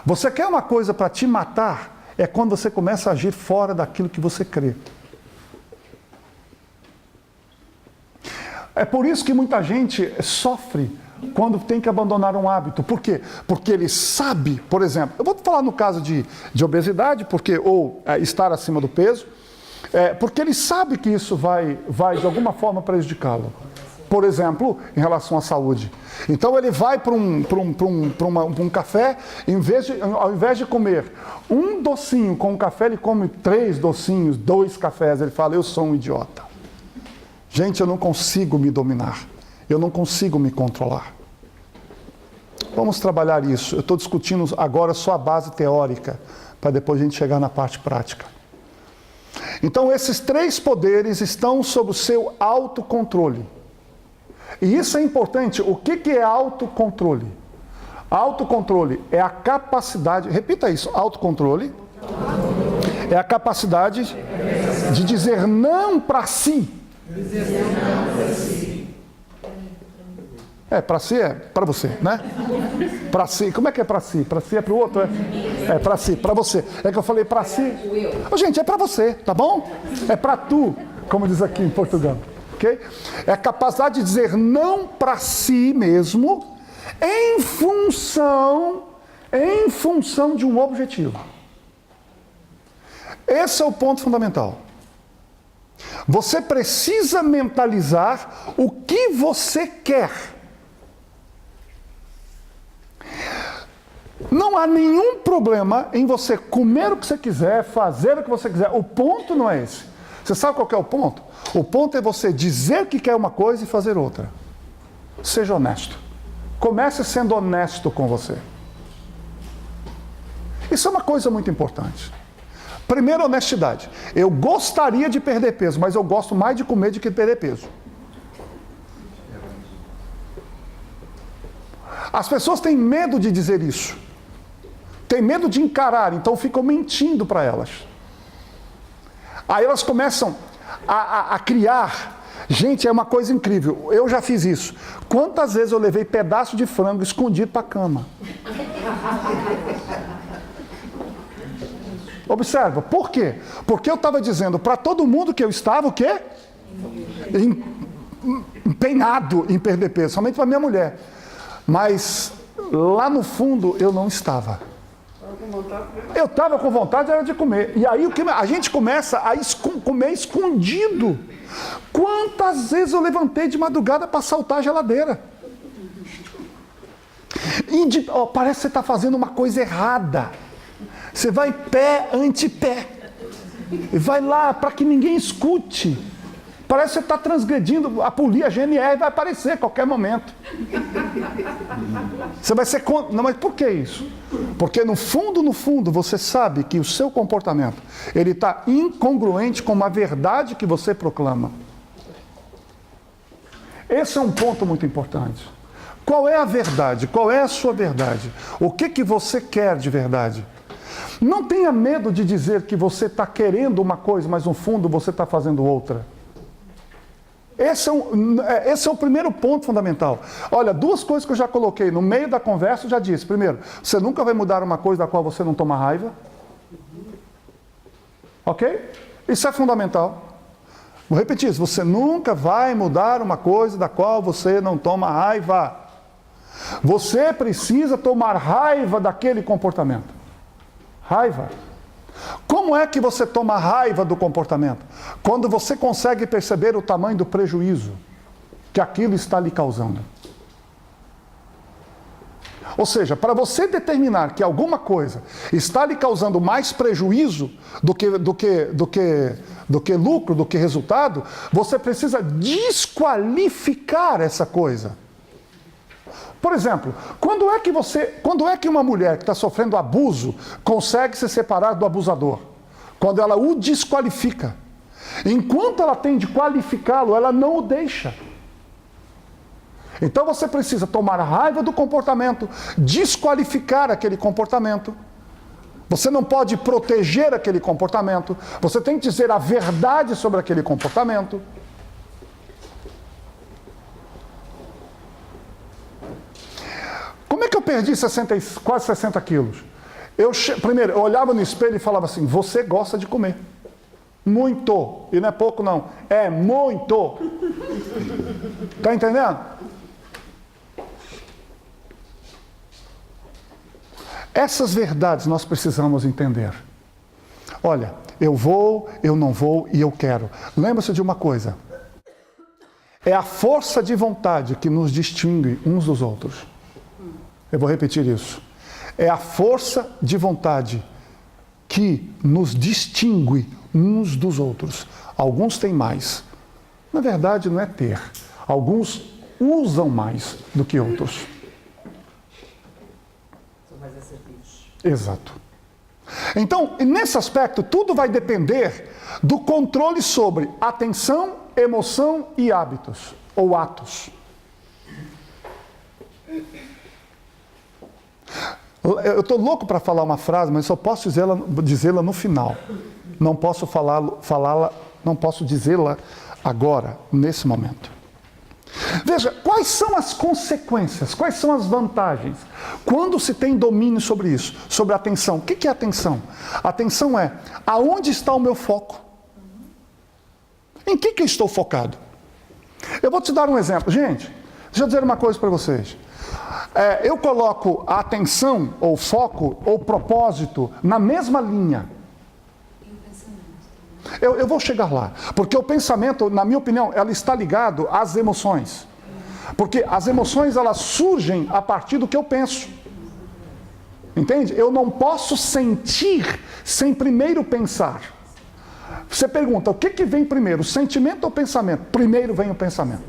Você quer uma coisa para te matar? É quando você começa a agir fora daquilo que você crê. É por isso que muita gente sofre quando tem que abandonar um hábito. Por quê? Porque ele sabe, por exemplo, eu vou falar no caso de obesidade, ou estar acima do peso, porque ele sabe que isso vai de alguma forma prejudicá-lo. Por exemplo, em relação à saúde. Então ele vai para um café, ao invés de comer um docinho com um café, ele come 3 docinhos, 2 cafés. Ele fala, eu sou um idiota. Gente, eu não consigo me dominar. Eu não consigo me controlar. Vamos trabalhar isso. Eu estou discutindo agora só a base teórica, para depois a gente chegar na parte prática. Então, esses 3 poderes estão sob o seu autocontrole. E isso é importante. O que é autocontrole? Autocontrole é a capacidade, repita isso, autocontrole é a capacidade de dizer não para si. Para si é para você, né? Para si, como é que é para si? Para si é para o outro? É para si, para você. É que eu falei para si. Gente, é para você, tá bom? É para tu, como diz aqui em Portugal. Okay? É a capacidade de dizer não para si mesmo em função de um objetivo. Esse é o ponto fundamental. Você precisa mentalizar o que você quer. Não há nenhum problema em você comer o que você quiser, fazer o que você quiser. O ponto não é esse. Você sabe qual que é o ponto? O ponto é você dizer que quer uma coisa e fazer outra. Seja honesto. Comece sendo honesto com você. Isso é uma coisa muito importante. Primeiro, honestidade. Eu gostaria de perder peso, mas eu gosto mais de comer do que de perder peso. As pessoas têm medo de dizer isso. Têm medo de encarar, então ficam mentindo para elas. Aí elas começam a criar. Gente, é uma coisa incrível. Eu já fiz isso. Quantas vezes eu levei pedaço de frango escondido para a cama? Observa, por quê? Porque eu estava dizendo para todo mundo que eu estava o quê? Empenhado em perder peso, somente para minha mulher. Mas lá no fundo eu não estava. Eu estava com vontade era de comer. E aí a gente começa a comer escondido. Quantas vezes eu levantei de madrugada para saltar a geladeira? Parece que você está fazendo uma coisa errada. Você vai pé ante pé. E vai lá para que ninguém escute. Parece que você está transgredindo a GNR vai aparecer a qualquer momento. Você vai ser contra. Não, mas por que isso? Porque no fundo, você sabe que o seu comportamento ele está incongruente com a verdade que você proclama. Esse é um ponto muito importante. Qual é a verdade? Qual é a sua verdade? O que você quer de verdade? Não tenha medo de dizer que você está querendo uma coisa, mas no fundo você está fazendo outra. Esse é o primeiro ponto fundamental. Olha, 2 coisas que eu já coloquei no meio da conversa, eu já disse. Primeiro, você nunca vai mudar uma coisa da qual você não toma raiva. Ok? Isso é fundamental. Vou repetir isso. Você nunca vai mudar uma coisa da qual você não toma raiva. Você precisa tomar raiva daquele comportamento. Raiva. Como é que você toma raiva do comportamento? Quando você consegue perceber o tamanho do prejuízo que aquilo está lhe causando. Ou seja, para você determinar que alguma coisa está lhe causando mais prejuízo do que lucro, do que resultado, você precisa desqualificar essa coisa. Por exemplo, quando é que uma mulher que está sofrendo abuso consegue se separar do abusador? Quando ela o desqualifica. Enquanto ela tem de qualificá-lo, ela não o deixa. Então você precisa tomar a raiva do comportamento, desqualificar aquele comportamento. Você não pode proteger aquele comportamento. Você tem que dizer a verdade sobre aquele comportamento. Como é que eu perdi quase 60 quilos? Primeiro, eu olhava no espelho e falava assim, você gosta de comer. Muito. E não é pouco não. É muito. Está entendendo? Essas verdades nós precisamos entender. Olha, eu vou, eu não vou e eu quero. Lembra-se de uma coisa. É a força de vontade que nos distingue uns dos outros. Eu vou repetir isso. É a força de vontade que nos distingue uns dos outros. Alguns têm mais. Na verdade, não é ter. Alguns usam mais do que outros. São mais assertivos. Exato. Então, nesse aspecto, tudo vai depender do controle sobre atenção, emoção e hábitos, ou atos. Eu estou louco para falar uma frase, mas só posso dizê-la no final. Não posso não posso dizê-la agora, nesse momento. Veja, quais são as consequências, quais são as vantagens quando se tem domínio sobre isso, sobre a atenção. O que é atenção? Atenção é aonde está o meu foco? Em que eu estou focado? Eu vou te dar um exemplo. Gente, deixa eu dizer uma coisa para vocês. Eu coloco a atenção, ou foco, ou propósito na mesma linha. Eu vou chegar lá. Porque o pensamento, na minha opinião, ela está ligado às emoções. Porque as emoções, elas surgem a partir do que eu penso. Entende? Eu não posso sentir sem primeiro pensar. Você pergunta, o que vem primeiro, o sentimento ou o pensamento? Primeiro vem o pensamento.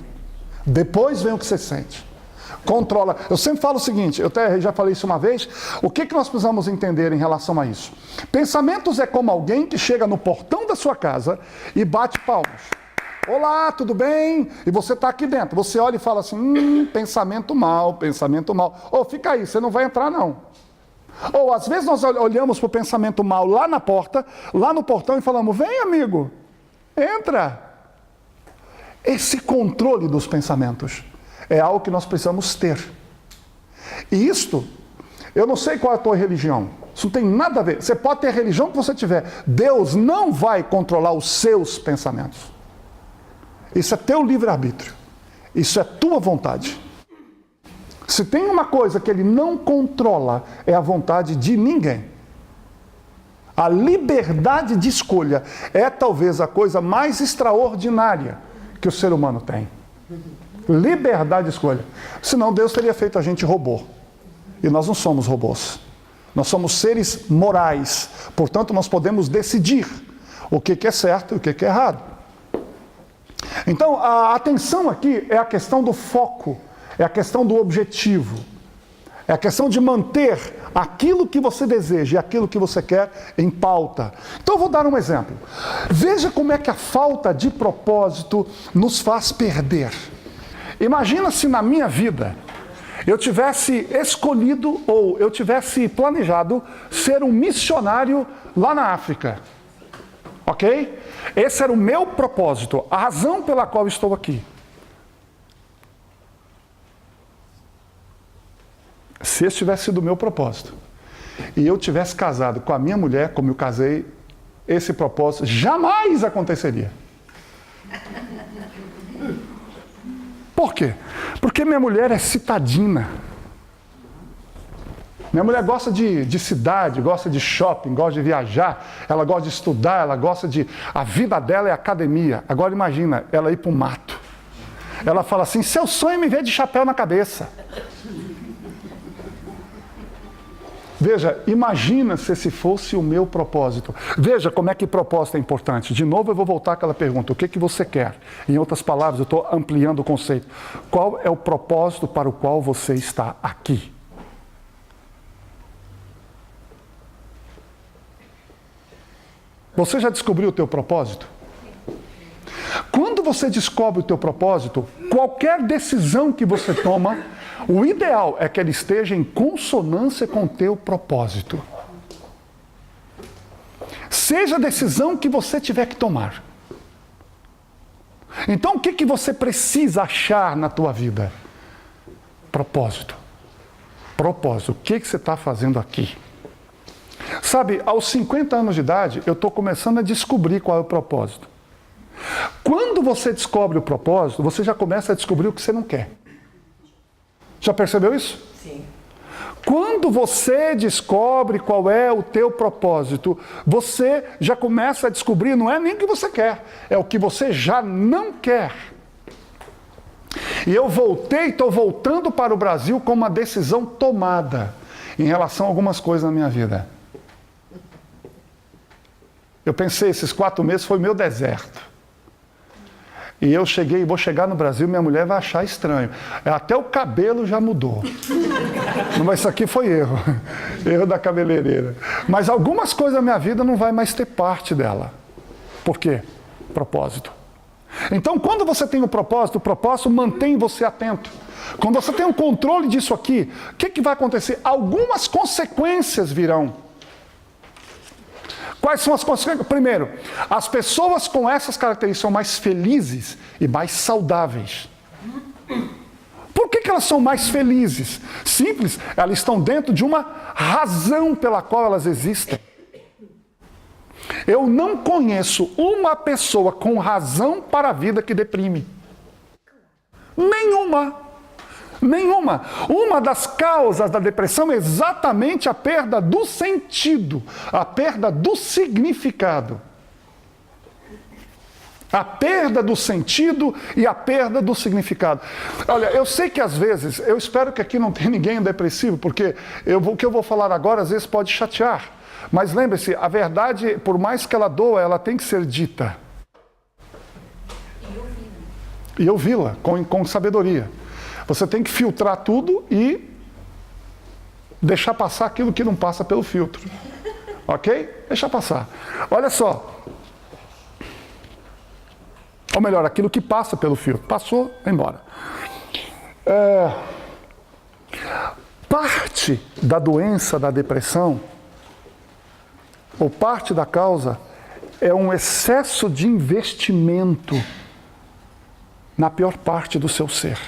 Depois vem o que você sente. Controla. Eu sempre falo o seguinte, eu até já falei isso uma vez, o que nós precisamos entender em relação a isso? Pensamentos é como alguém que chega no portão da sua casa e bate palmas. Olá, tudo bem? E você está aqui dentro. Você olha e fala assim, pensamento mal, pensamento mal. Ô, fica aí, você não vai entrar não. Ou às vezes nós olhamos para o pensamento mal lá na porta, lá no portão e falamos, vem amigo, entra. Esse controle dos pensamentos é algo que nós precisamos ter. E isto, eu não sei qual é a tua religião. Isso não tem nada a ver. Você pode ter a religião que você tiver. Deus não vai controlar os seus pensamentos. Isso é teu livre-arbítrio. Isso é tua vontade. Se tem uma coisa que ele não controla, é a vontade de ninguém. A liberdade de escolha é talvez a coisa mais extraordinária que o ser humano tem. Liberdade de escolha. Senão Deus teria feito a gente robô. E nós não somos robôs. Nós somos seres morais. Portanto, nós podemos decidir o que é certo e o que é errado. Então, a atenção aqui é a questão do foco. É a questão do objetivo. É a questão de manter aquilo que você deseja e aquilo que você quer em pauta. Então, eu vou dar um exemplo. Veja como é que a falta de propósito nos faz perder. Imagina se na minha vida eu tivesse escolhido ou eu tivesse planejado ser um missionário lá na África. Ok? Esse era o meu propósito, a razão pela qual estou aqui. Se esse tivesse sido o meu propósito, e eu tivesse casado com a minha mulher, como eu casei, esse propósito jamais aconteceria. Por quê? Porque minha mulher é citadina. Minha mulher gosta de cidade, gosta de shopping, gosta de viajar, ela gosta de estudar, ela gosta de... A vida dela é academia. Agora imagina, ela ir para o mato. Ela fala assim, seu sonho é me ver de chapéu na cabeça. Veja, imagina se esse fosse o meu propósito. Veja como é que propósito é importante. De novo eu vou voltar àquela pergunta, o que que você quer? Em outras palavras, eu estou ampliando o conceito. Qual é o propósito para o qual você está aqui? Você já descobriu o teu propósito? Quando você descobre o teu propósito, qualquer decisão que você toma, o ideal é que ela esteja em consonância com o teu propósito. Seja a decisão que você tiver que tomar. Então, o que que você precisa achar na tua vida? Propósito. Propósito. O que que você está fazendo aqui? Sabe, aos 50 anos de idade, eu estou começando a descobrir qual é o propósito. Quando você descobre o propósito, você já começa a descobrir o que você não quer. Já percebeu isso? Sim. Quando você descobre qual é o teu propósito, você já começa a descobrir, não é nem o que você quer, é o que você já não quer. E eu estou voltando para o Brasil com uma decisão tomada em relação a algumas coisas na minha vida. Eu pensei, esses 4 meses foi meu deserto. E eu vou chegar no Brasil, minha mulher vai achar estranho. Até o cabelo já mudou. Mas isso aqui foi erro. Erro da cabeleireira. Mas algumas coisas da minha vida não vai mais ter parte dela. Por quê? Propósito. Então, quando você tem um propósito, o propósito mantém você atento. Quando você tem um controle disso aqui, o que que vai acontecer? Algumas consequências virão. Quais são as consequências? Primeiro, as pessoas com essas características são mais felizes e mais saudáveis. Por que elas são mais felizes? Simples, elas estão dentro de uma razão pela qual elas existem. Eu não conheço uma pessoa com razão para a vida que deprime. Nenhuma. Nenhuma. Uma das causas da depressão é exatamente a perda do sentido, a perda do significado. A perda do sentido e a perda do significado. Olha, eu sei que às vezes, eu espero que aqui não tenha ninguém depressivo, porque o que eu vou falar agora às vezes pode chatear. Mas lembre-se, a verdade, por mais que ela doa, ela tem que ser dita. E ouvi-la com sabedoria. Você tem que filtrar tudo e deixar passar aquilo que não passa pelo filtro. Ok? Deixa passar. Olha só. Ou melhor, aquilo que passa pelo filtro. Passou, vai embora. Parte da doença da depressão, ou parte da causa, é um excesso de investimento na pior parte do seu ser.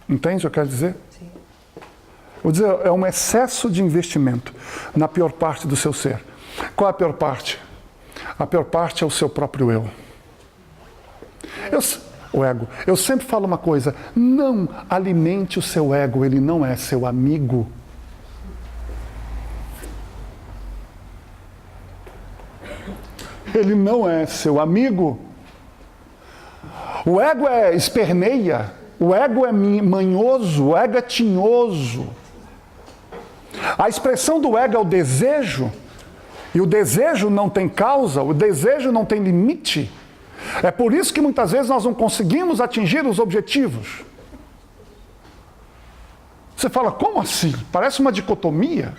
Entende o que eu quero dizer? Sim. Vou dizer, é um excesso de investimento na pior parte do seu ser. Qual é a pior parte? A pior parte é o seu próprio eu. O ego. Eu sempre falo uma coisa, não alimente o seu ego, ele não é seu amigo. Ele não é seu amigo. O ego esperneia. O ego é manhoso, o ego é tinhoso. A expressão do ego é o desejo, e o desejo não tem causa, o desejo não tem limite. É por isso que muitas vezes nós não conseguimos atingir os objetivos. Você fala, como assim? Parece uma dicotomia.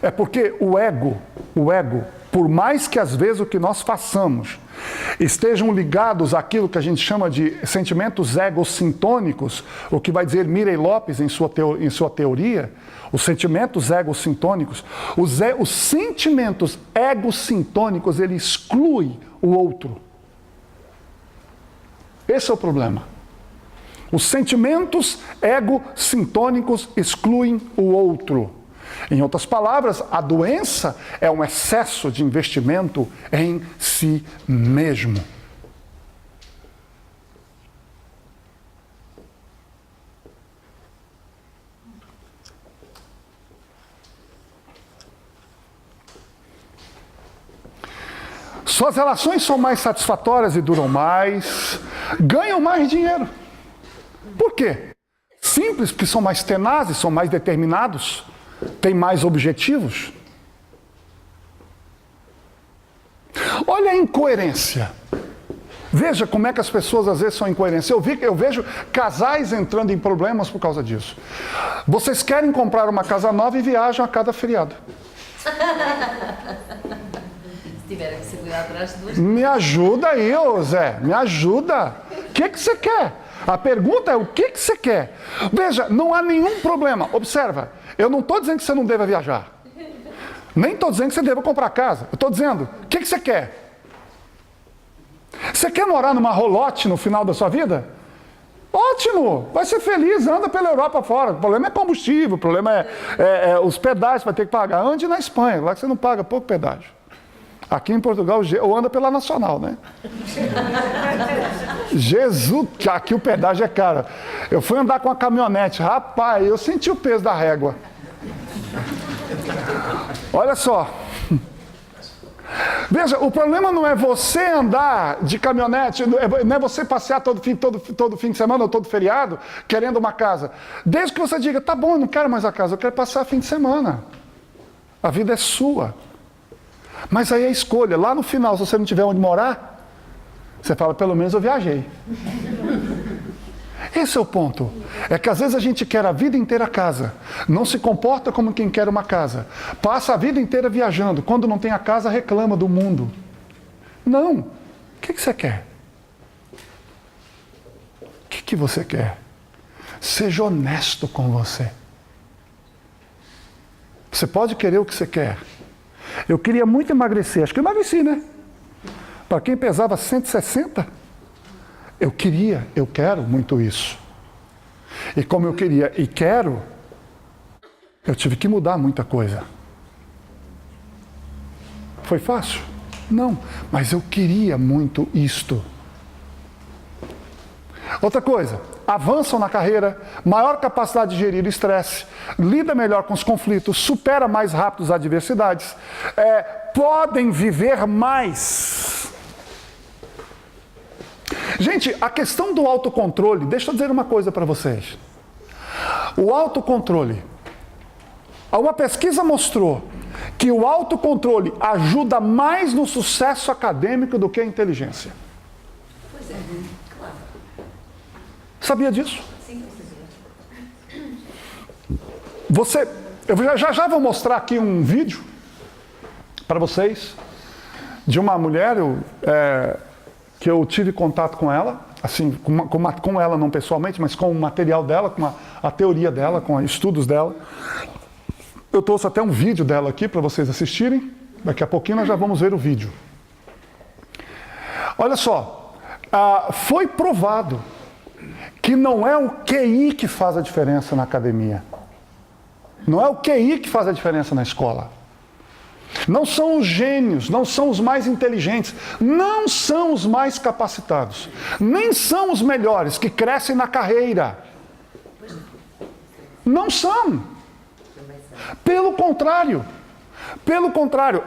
É porque o ego, por mais que às vezes o que nós façamos estejam ligados àquilo que a gente chama de sentimentos egocintônicos, o que vai dizer Mirei Lopes em sua teoria, os sentimentos egocintônicos, os sentimentos egocintônicos, ele exclui o outro. Esse é o problema. Os sentimentos egocintônicos excluem o outro. Em outras palavras, a doença é um excesso de investimento em si mesmo. Suas relações são mais satisfatórias e duram mais, ganham mais dinheiro. Por quê? Simples, porque são mais tenazes, são mais determinados, têm mais objetivos. Olha a incoerência. Veja como é que as pessoas às vezes são incoerentes. Eu vejo casais entrando em problemas por causa disso. Vocês querem comprar uma casa nova e viajam a cada feriado. Se tiver a possibilidade de as duas. Me ajuda aí, ô Zé, me ajuda. O que você quer? A pergunta é o que você quer? Veja, não há nenhum problema. Observa, eu não estou dizendo que você não deva viajar. Nem estou dizendo que você deva comprar casa. Eu estou dizendo, o que você quer? Você quer morar numa rolote no final da sua vida? Ótimo! Vai ser feliz, anda pela Europa fora. O problema é combustível, o problema é os pedágios, vai ter que pagar. Ande na Espanha, lá que você não paga pouco pedágio. Aqui em Portugal, ou anda pela Nacional, né? Jesus, aqui o pedágio é caro. Eu fui andar com a caminhonete, rapaz, eu senti o peso da régua. Olha só. Veja, o problema não é você andar de caminhonete, não é você passear todo fim de semana ou todo feriado querendo uma casa. Desde que você diga, tá bom, eu não quero mais a casa, eu quero passar fim de semana. A vida é sua. Mas aí é escolha. Lá no final, se você não tiver onde morar, você fala, pelo menos eu viajei. Esse é o ponto. É que às vezes a gente quer a vida inteira casa. Não se comporta como quem quer uma casa. Passa a vida inteira viajando. Quando não tem a casa, reclama do mundo. Não. O que você quer? O que você quer? Seja honesto com você. Você pode querer o que você quer. Eu queria muito emagrecer. Acho que eu emagreci, né? Para quem pesava 160... eu quero muito isso. E como eu queria e quero, eu tive que mudar muita coisa. Foi fácil? Não, mas eu queria muito isto. Outra coisa, avançam na carreira, maior capacidade de gerir o estresse, lida melhor com os conflitos, supera mais rápido as adversidades, podem viver mais. Gente, a questão do autocontrole, deixa eu dizer uma coisa para vocês. O autocontrole, uma pesquisa mostrou que o autocontrole ajuda mais no sucesso acadêmico do que a inteligência. Pois é, claro. Sabia disso? Sim, eu sabia. Eu já vou mostrar aqui um vídeo para vocês de uma mulher, que eu tive contato com ela, assim, com ela não pessoalmente, mas com o material dela, com a teoria dela, com os estudos dela. Eu trouxe até um vídeo dela aqui para vocês assistirem. Daqui a pouquinho nós já vamos ver o vídeo. Olha só, foi provado que não é o QI que faz a diferença na academia. Não é o QI que faz a diferença na escola. Não são os gênios, não são os mais inteligentes, não são os mais capacitados, nem são os melhores que crescem na carreira. Não são. Pelo contrário,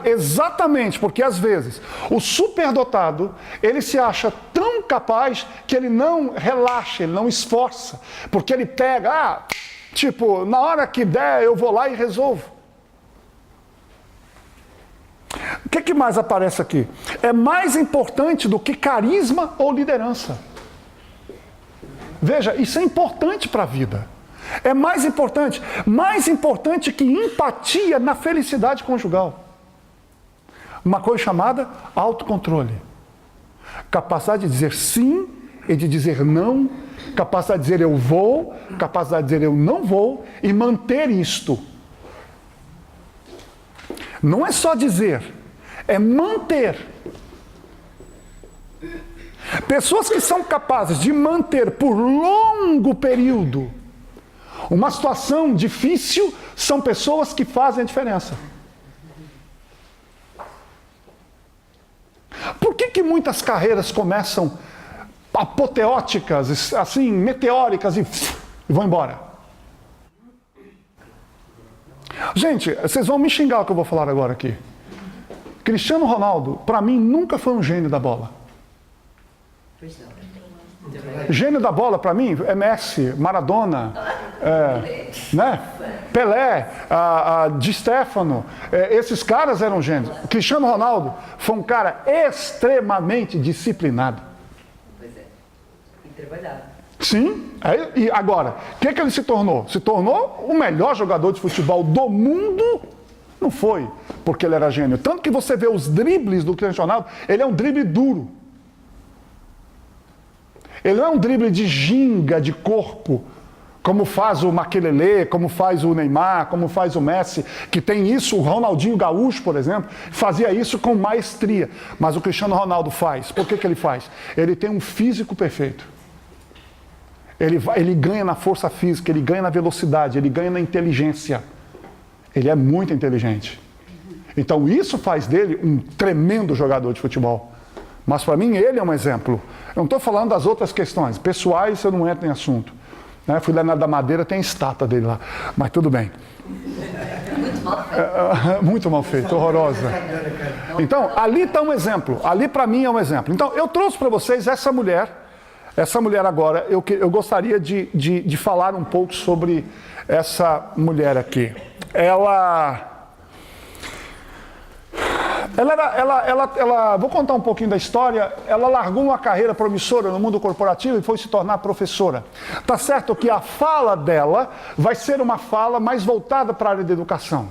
exatamente porque às vezes o superdotado, ele se acha tão capaz que ele não relaxa, ele não esforça, porque ele pega, na hora que der eu vou lá e resolvo. O que mais aparece aqui? É mais importante do que carisma ou liderança. Veja, isso é importante para a vida. É mais importante que empatia na felicidade conjugal. Uma coisa chamada autocontrole. Capacidade de dizer sim e de dizer não. Capacidade de dizer eu vou, capacidade de dizer eu não vou e manter isto. Não é só dizer, é manter. Pessoas que são capazes de manter por longo período uma situação difícil são pessoas que fazem a diferença. Por que muitas carreiras começam apoteóticas, assim, meteóricas e vão embora? Gente, vocês vão me xingar o que eu vou falar agora aqui. Cristiano Ronaldo, para mim, nunca foi um gênio da bola. Pois não. Gênio da bola, para mim, é Messi, Maradona, né? Pelé, Di Stéfano, esses caras eram gênios. O Cristiano Ronaldo foi um cara extremamente disciplinado. Pois é. E trabalhado. Sim, e agora, o que ele se tornou? Se tornou o melhor jogador de futebol do mundo. Não foi porque ele era gênio. Tanto que você vê os dribles do Cristiano Ronaldo, ele é um drible duro. Ele não é um drible de ginga, de corpo, como faz o Makelele, como faz o Neymar, como faz o Messi, que tem isso, o Ronaldinho Gaúcho, por exemplo, fazia isso com maestria. Mas o Cristiano Ronaldo faz. Por que ele faz? Ele tem um físico perfeito. Ele ganha na força física, ele ganha na velocidade, ele ganha na inteligência. Ele é muito inteligente. Então isso faz dele um tremendo jogador de futebol. Mas para mim ele é um exemplo. Eu não estou falando das outras questões. Pessoais eu não entro em assunto. Né? Fui lá na da Madeira, tem a estátua dele lá. Mas tudo bem. Muito mal feito. Muito mal feito, horrorosa. Então, ali está um exemplo. Ali para mim é um exemplo. Então, eu trouxe para vocês essa mulher. Essa mulher agora, eu gostaria de falar um pouco sobre essa mulher aqui. Vou contar um pouquinho da história. Ela largou uma carreira promissora no mundo corporativo e foi se tornar professora. Tá certo que a fala dela vai ser uma fala mais voltada para a área da educação.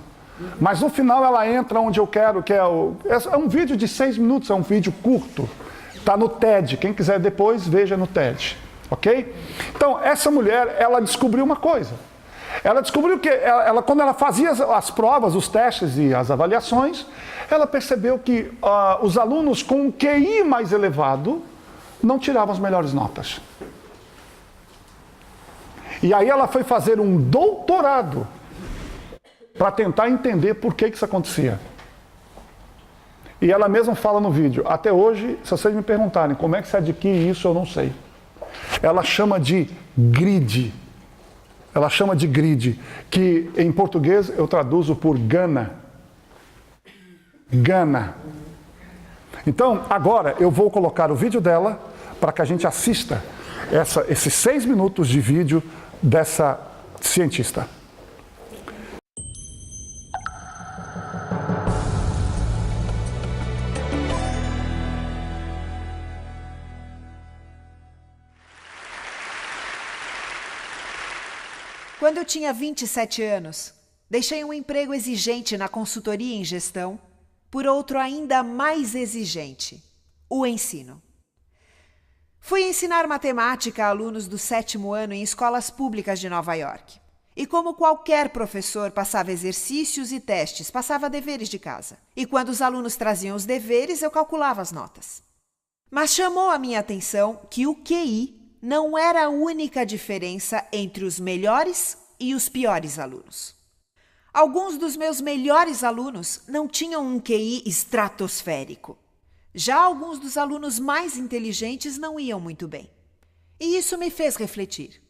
Mas no final ela entra onde eu quero, que é um vídeo de 6 minutos, é um vídeo curto. Está no TED, quem quiser depois, veja no TED, ok? Então, essa mulher, ela descobriu uma coisa. Ela descobriu que, quando ela fazia as provas, os testes e as avaliações, ela percebeu que os alunos com um QI mais elevado não tiravam as melhores notas. E aí ela foi fazer um doutorado para tentar entender por que isso acontecia. E ela mesma fala no vídeo, até hoje, se vocês me perguntarem como é que se adquire isso, eu não sei. Ela chama de grid. Ela chama de grid, que em português eu traduzo por gana. Gana. Então, agora eu vou colocar o vídeo dela para que a gente assista esses 6 minutos de vídeo dessa cientista. Quando eu tinha 27 anos, deixei um emprego exigente na consultoria em gestão por outro ainda mais exigente, o ensino. Fui ensinar matemática a alunos do 7º ano em escolas públicas de Nova York. E como qualquer professor, passava exercícios e testes, passava deveres de casa. E quando os alunos traziam os deveres, eu calculava as notas. Mas chamou a minha atenção que o QI não era a única diferença entre os melhores e os piores alunos. Alguns dos meus melhores alunos não tinham um QI estratosférico. Já alguns dos alunos mais inteligentes não iam muito bem. E isso me fez refletir.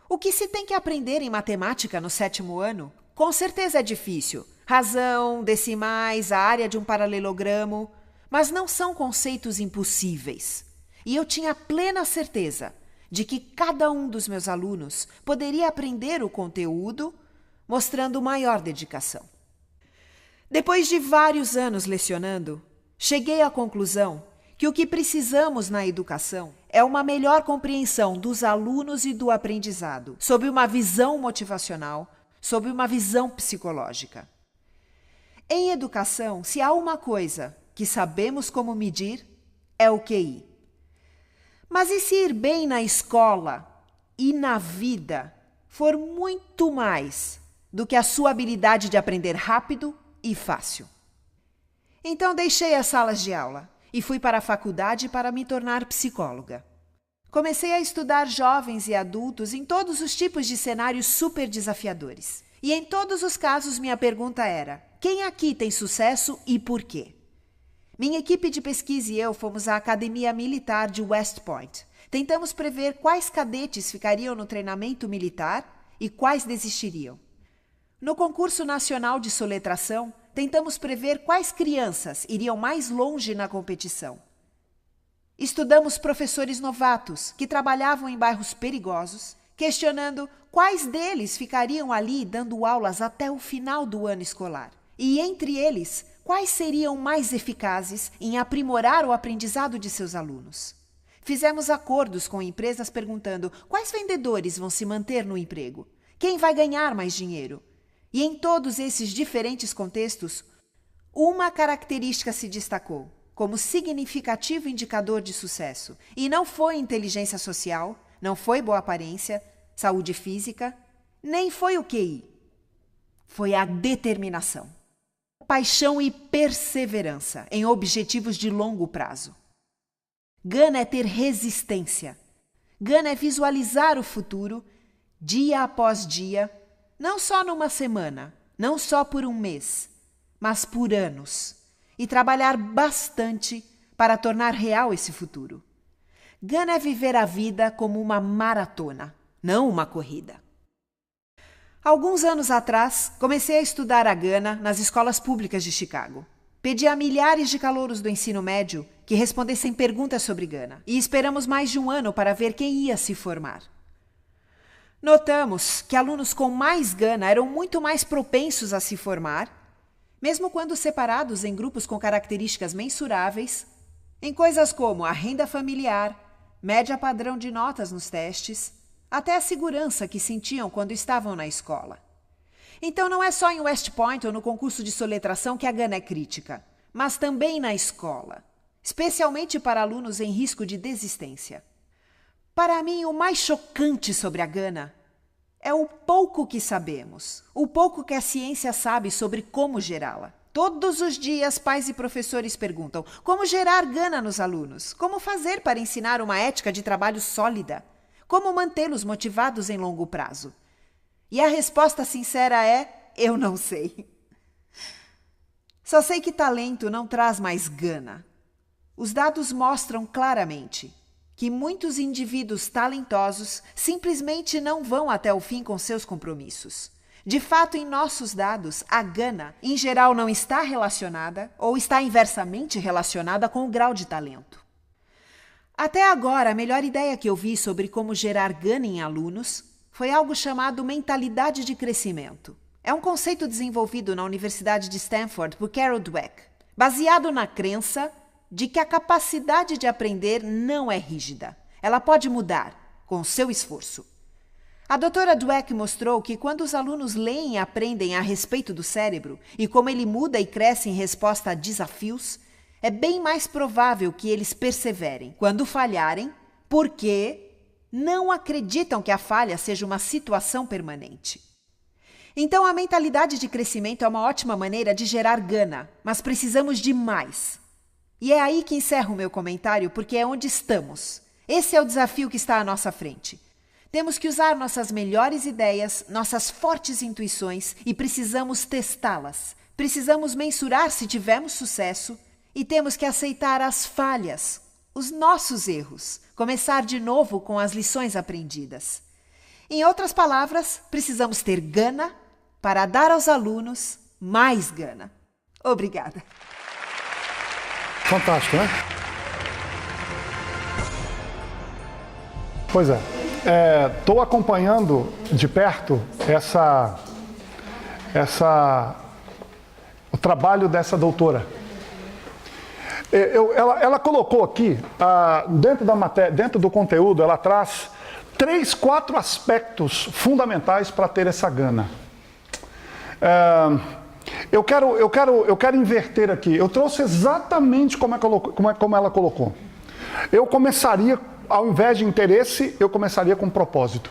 O que se tem que aprender em matemática no 7º ano, com certeza é difícil. Razão, decimais, a área de um paralelogramo, mas não são conceitos impossíveis. E eu tinha plena certeza de que cada um dos meus alunos poderia aprender o conteúdo mostrando maior dedicação. Depois de vários anos lecionando, cheguei à conclusão que o que precisamos na educação é uma melhor compreensão dos alunos e do aprendizado, sob uma visão motivacional, sob uma visão psicológica. Em educação, se há uma coisa que sabemos como medir, é o QI. Mas e se ir bem na escola e na vida for muito mais do que a sua habilidade de aprender rápido e fácil? Então deixei as salas de aula e fui para a faculdade para me tornar psicóloga. Comecei a estudar jovens e adultos em todos os tipos de cenários super desafiadores. E em todos os casos minha pergunta era: quem aqui tem sucesso e por quê? Minha equipe de pesquisa e eu fomos à Academia Militar de West Point. Tentamos prever quais cadetes ficariam no treinamento militar e quais desistiriam. No concurso nacional de soletração, tentamos prever quais crianças iriam mais longe na competição. Estudamos professores novatos que trabalhavam em bairros perigosos questionando quais deles ficariam ali dando aulas até o final do ano escolar. E entre eles, quais seriam mais eficazes em aprimorar o aprendizado de seus alunos. Fizemos acordos com empresas perguntando quais vendedores vão se manter no emprego, quem vai ganhar mais dinheiro. E em todos esses diferentes contextos, uma característica se destacou como significativo indicador de sucesso. E não foi inteligência social, não foi boa aparência, saúde física, nem foi o QI. Foi a determinação, paixão e perseverança em objetivos de longo prazo. Gana é ter resistência. Gana é visualizar o futuro, dia após dia, não só numa semana, não só por um mês, mas por anos, e trabalhar bastante para tornar real esse futuro. Gana é viver a vida como uma maratona, não uma corrida. Alguns anos atrás, comecei a estudar a Gana nas escolas públicas de Chicago. Pedi a milhares de calouros do ensino médio que respondessem perguntas sobre Gana, e esperamos mais de um ano para ver quem ia se formar. Notamos que alunos com mais Gana eram muito mais propensos a se formar, mesmo quando separados em grupos com características mensuráveis, em coisas como a renda familiar, média padrão de notas nos testes, até a segurança que sentiam quando estavam na escola. Então não é só em West Point ou no concurso de soletração que a Gana é crítica, mas também na escola, especialmente para alunos em risco de desistência. Para mim, o mais chocante sobre a Gana é o pouco que sabemos, o pouco que a ciência sabe sobre como gerá-la. Todos os dias, pais e professores perguntam como gerar Gana nos alunos, como fazer para ensinar uma ética de trabalho sólida, como mantê-los motivados em longo prazo. E a resposta sincera é: eu não sei. Só sei que talento não traz mais Gana. Os dados mostram claramente que muitos indivíduos talentosos simplesmente não vão até o fim com seus compromissos. De fato, em nossos dados, a Gana, em geral, não está relacionada ou está inversamente relacionada com o grau de talento. Até agora, a melhor ideia que eu vi sobre como gerar Gana em alunos foi algo chamado mentalidade de crescimento. É um conceito desenvolvido na Universidade de Stanford por Carol Dweck, baseado na crença de que a capacidade de aprender não é rígida. Ela pode mudar com seu esforço. A doutora Dweck mostrou que quando os alunos leem e aprendem a respeito do cérebro e como ele muda e cresce em resposta a desafios, é bem mais provável que eles perseverem quando falharem, porque não acreditam que a falha seja uma situação permanente. Então, a mentalidade de crescimento é uma ótima maneira de gerar Gana, mas precisamos de mais. E é aí que encerro o meu comentário, porque é onde estamos. Esse é o desafio que está à nossa frente. Temos que usar nossas melhores ideias, nossas fortes intuições e precisamos testá-las. Precisamos mensurar se tivemos sucesso e temos que aceitar as falhas, os nossos erros, começar de novo com as lições aprendidas. Em outras palavras, precisamos ter Gana para dar aos alunos mais Gana. Obrigada. Fantástico, né? Pois é. Estou acompanhando de perto o trabalho dessa doutora. Ela colocou aqui, dentro da matéria, dentro do conteúdo, ela traz 3, 4 aspectos fundamentais para ter essa Gana. Eu quero inverter aqui. Eu trouxe exatamente como ela colocou. Eu começaria, ao invés de interesse, eu começaria com propósito.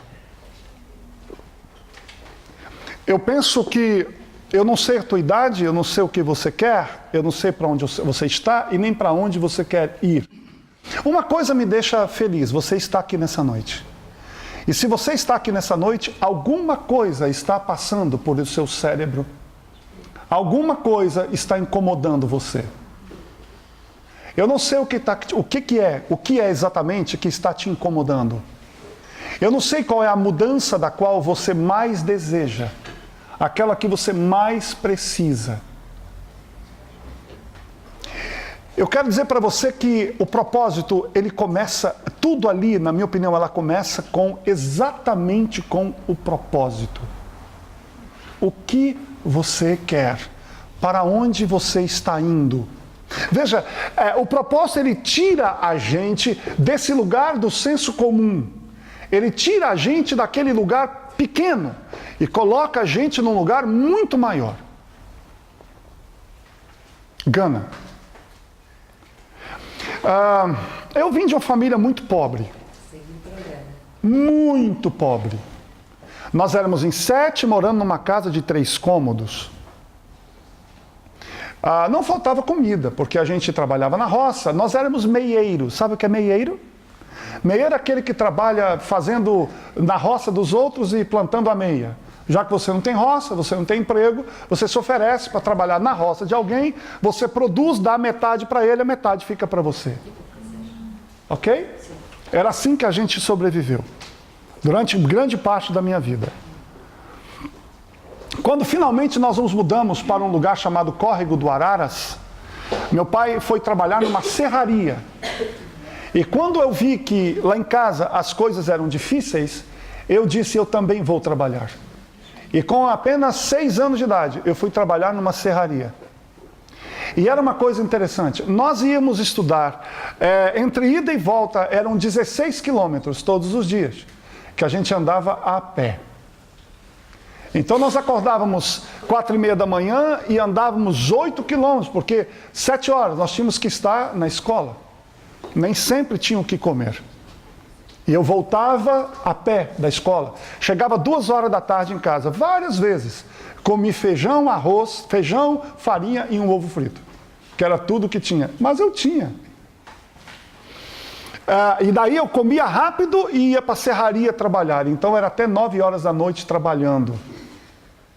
Eu penso que eu não sei a tua idade, eu não sei o que você quer, eu não sei para onde você está e nem para onde você quer ir. Uma coisa me deixa feliz, você está aqui nessa noite. E se você está aqui nessa noite, alguma coisa está passando por o seu cérebro. Alguma coisa está incomodando você. Eu não sei o que é exatamente que está te incomodando. Eu não sei qual é a mudança da qual você mais deseja, aquela que você mais precisa. Eu quero dizer para você que o propósito, ele começa, tudo ali, na minha opinião, ela começa exatamente com o propósito. O que você quer? Para onde você está indo? Veja, o propósito, ele tira a gente desse lugar do senso comum. Ele tira a gente daquele lugar pequeno e coloca a gente num lugar muito maior. Gana. Eu vim de uma família muito pobre. Muito pobre. Nós éramos em 7, morando numa casa de 3 cômodos. Não faltava comida, porque a gente trabalhava na roça. Nós éramos meieiros. Sabe o que é meieiro? Meieiro é aquele que trabalha fazendo na roça dos outros e plantando a meia. Já que você não tem roça, você não tem emprego, você se oferece para trabalhar na roça de alguém, você produz, dá metade para ele, a metade fica para você. Ok? Era assim que a gente sobreviveu. Durante grande parte da minha vida. Quando finalmente nós nos mudamos para um lugar chamado Córrego do Araras, meu pai foi trabalhar numa serraria. E quando eu vi que lá em casa as coisas eram difíceis, eu disse, eu também vou trabalhar. E com apenas 6 anos de idade, eu fui trabalhar numa serraria. E era uma coisa interessante, nós íamos estudar, entre ida e volta eram 16 quilômetros todos os dias, que a gente andava a pé. Então nós acordávamos 4h30 da manhã e andávamos 8 quilômetros, porque 7 horas nós tínhamos que estar na escola. Nem sempre tinha o que comer. E eu voltava a pé da escola. Chegava 2 horas da tarde em casa, várias vezes. Comi feijão, arroz, feijão, farinha e um ovo frito. Que era tudo que tinha. Mas eu tinha. E daí eu comia rápido e ia para a serraria trabalhar. Então era até 9 horas da noite trabalhando.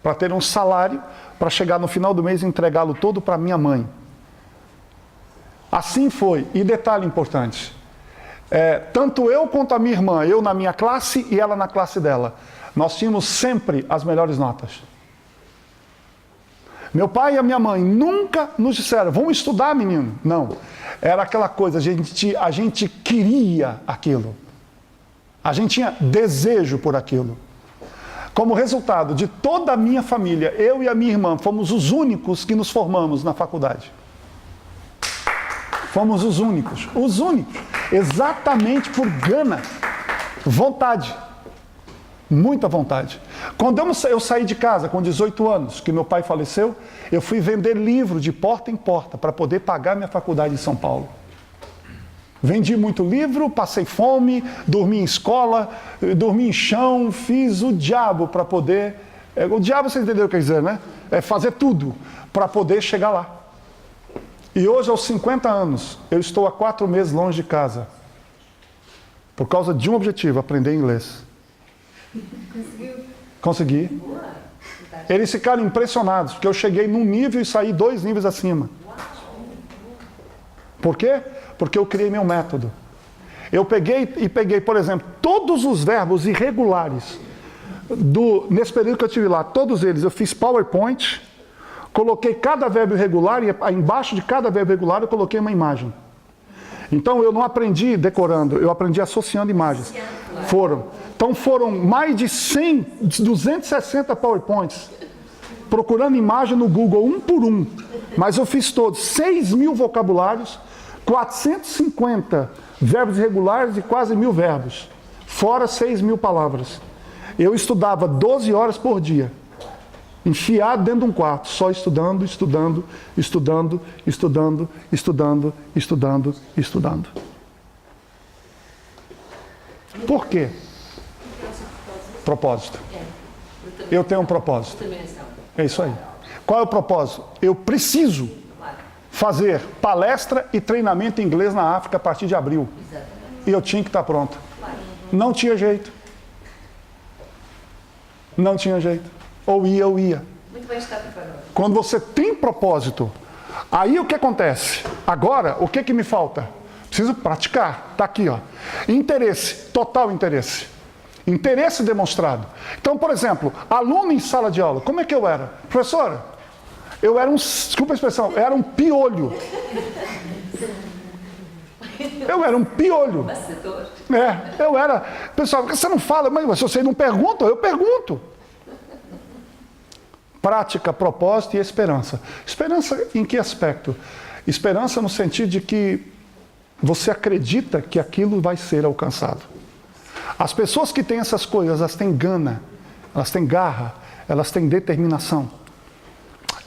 Para ter um salário, para chegar no final do mês e entregá-lo todo para minha mãe. Assim foi. E detalhe importante. Tanto eu quanto a minha irmã, eu na minha classe e ela na classe dela, nós tínhamos sempre as melhores notas. Meu pai e a minha mãe nunca nos disseram, vamos estudar, menino. Não. Era aquela coisa, a gente queria aquilo. A gente tinha desejo por aquilo. Como resultado de toda a minha família, eu e a minha irmã fomos os únicos que nos formamos na faculdade. Fomos os únicos, exatamente por gana, vontade, muita vontade. Quando eu saí de casa com 18 anos, que meu pai faleceu, eu fui vender livro de porta em porta para poder pagar minha faculdade em São Paulo. Vendi muito livro, passei fome, dormi em escola, dormi em chão, fiz o diabo para poder... O diabo, você entendeu o que quer dizer, né? É fazer tudo para poder chegar lá. E hoje, aos 50 anos, eu estou há 4 meses longe de casa. Por causa de um objetivo, aprender inglês. Conseguiu? Consegui. Eles ficaram impressionados, porque eu cheguei num nível e saí 2 níveis acima. Por quê? Porque eu criei meu método. Eu peguei, por exemplo, todos os verbos irregulares, nesse período que eu tive lá, todos eles, eu fiz PowerPoint, coloquei cada verbo irregular e embaixo de cada verbo irregular eu coloquei uma imagem. Então eu não aprendi decorando, eu aprendi associando imagens. Então foram mais de 100, 260 PowerPoints, procurando imagem no Google, um por um. Mas eu fiz todos, 6.000 vocabulários, 450 verbos irregulares e quase 1.000 verbos. Fora 6.000 palavras. Eu estudava 12 horas por dia. Enfiado dentro de um quarto, só estudando. Por quê? Propósito. Eu tenho um propósito. É isso aí. Qual é o propósito? Eu preciso fazer palestra e treinamento em inglês na África a partir de abril. E eu tinha que estar pronto. Não tinha jeito. Não tinha jeito. Ou ia. Muito bem, está preparado. Quando você tem propósito, aí o que acontece? Agora, o que me falta? Preciso praticar. Está aqui, ó. Interesse, total interesse. Interesse demonstrado. Então, por exemplo, aluno em sala de aula, como é que eu era? Professora, eu era desculpa a expressão, eu era um piolho. Eu era um piolho. Passador. Eu era. Pessoal, você não fala, mas se você não pergunta, eu pergunto. Prática, propósito e esperança. Esperança em que aspecto? Esperança no sentido de que você acredita que aquilo vai ser alcançado. As pessoas que têm essas coisas, elas têm gana, elas têm garra, elas têm determinação.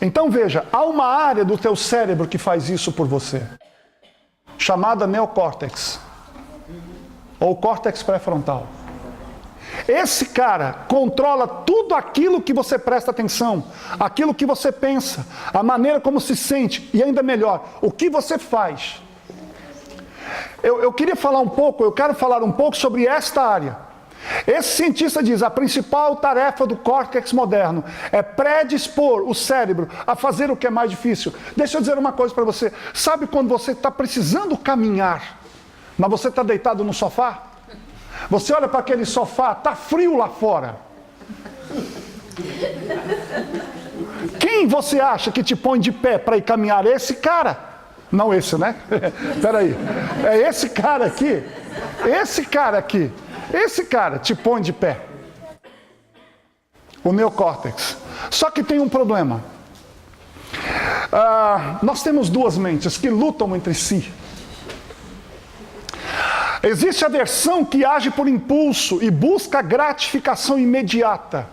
Então veja, há uma área do teu cérebro que faz isso por você, chamada neocórtex, ou córtex pré-frontal. Esse cara controla tudo aquilo que você presta atenção, aquilo que você pensa, a maneira como se sente, e ainda melhor, o que você faz. Eu quero falar um pouco sobre esta área. Esse cientista diz, a principal tarefa do córtex moderno é predispor o cérebro a fazer o que é mais difícil. Deixa eu dizer uma coisa para você. Sabe quando você está precisando caminhar, mas você está deitado no sofá? Você olha para aquele sofá, está frio lá fora. Quem você acha que te põe de pé para ir caminhar? Esse cara. Não esse, né? Espera aí. É esse cara aqui. Esse cara aqui. Esse cara te põe de pé. O neocórtex. Só que tem um problema. Nós temos duas mentes que lutam entre si. Existe a versão que age por impulso e busca gratificação imediata.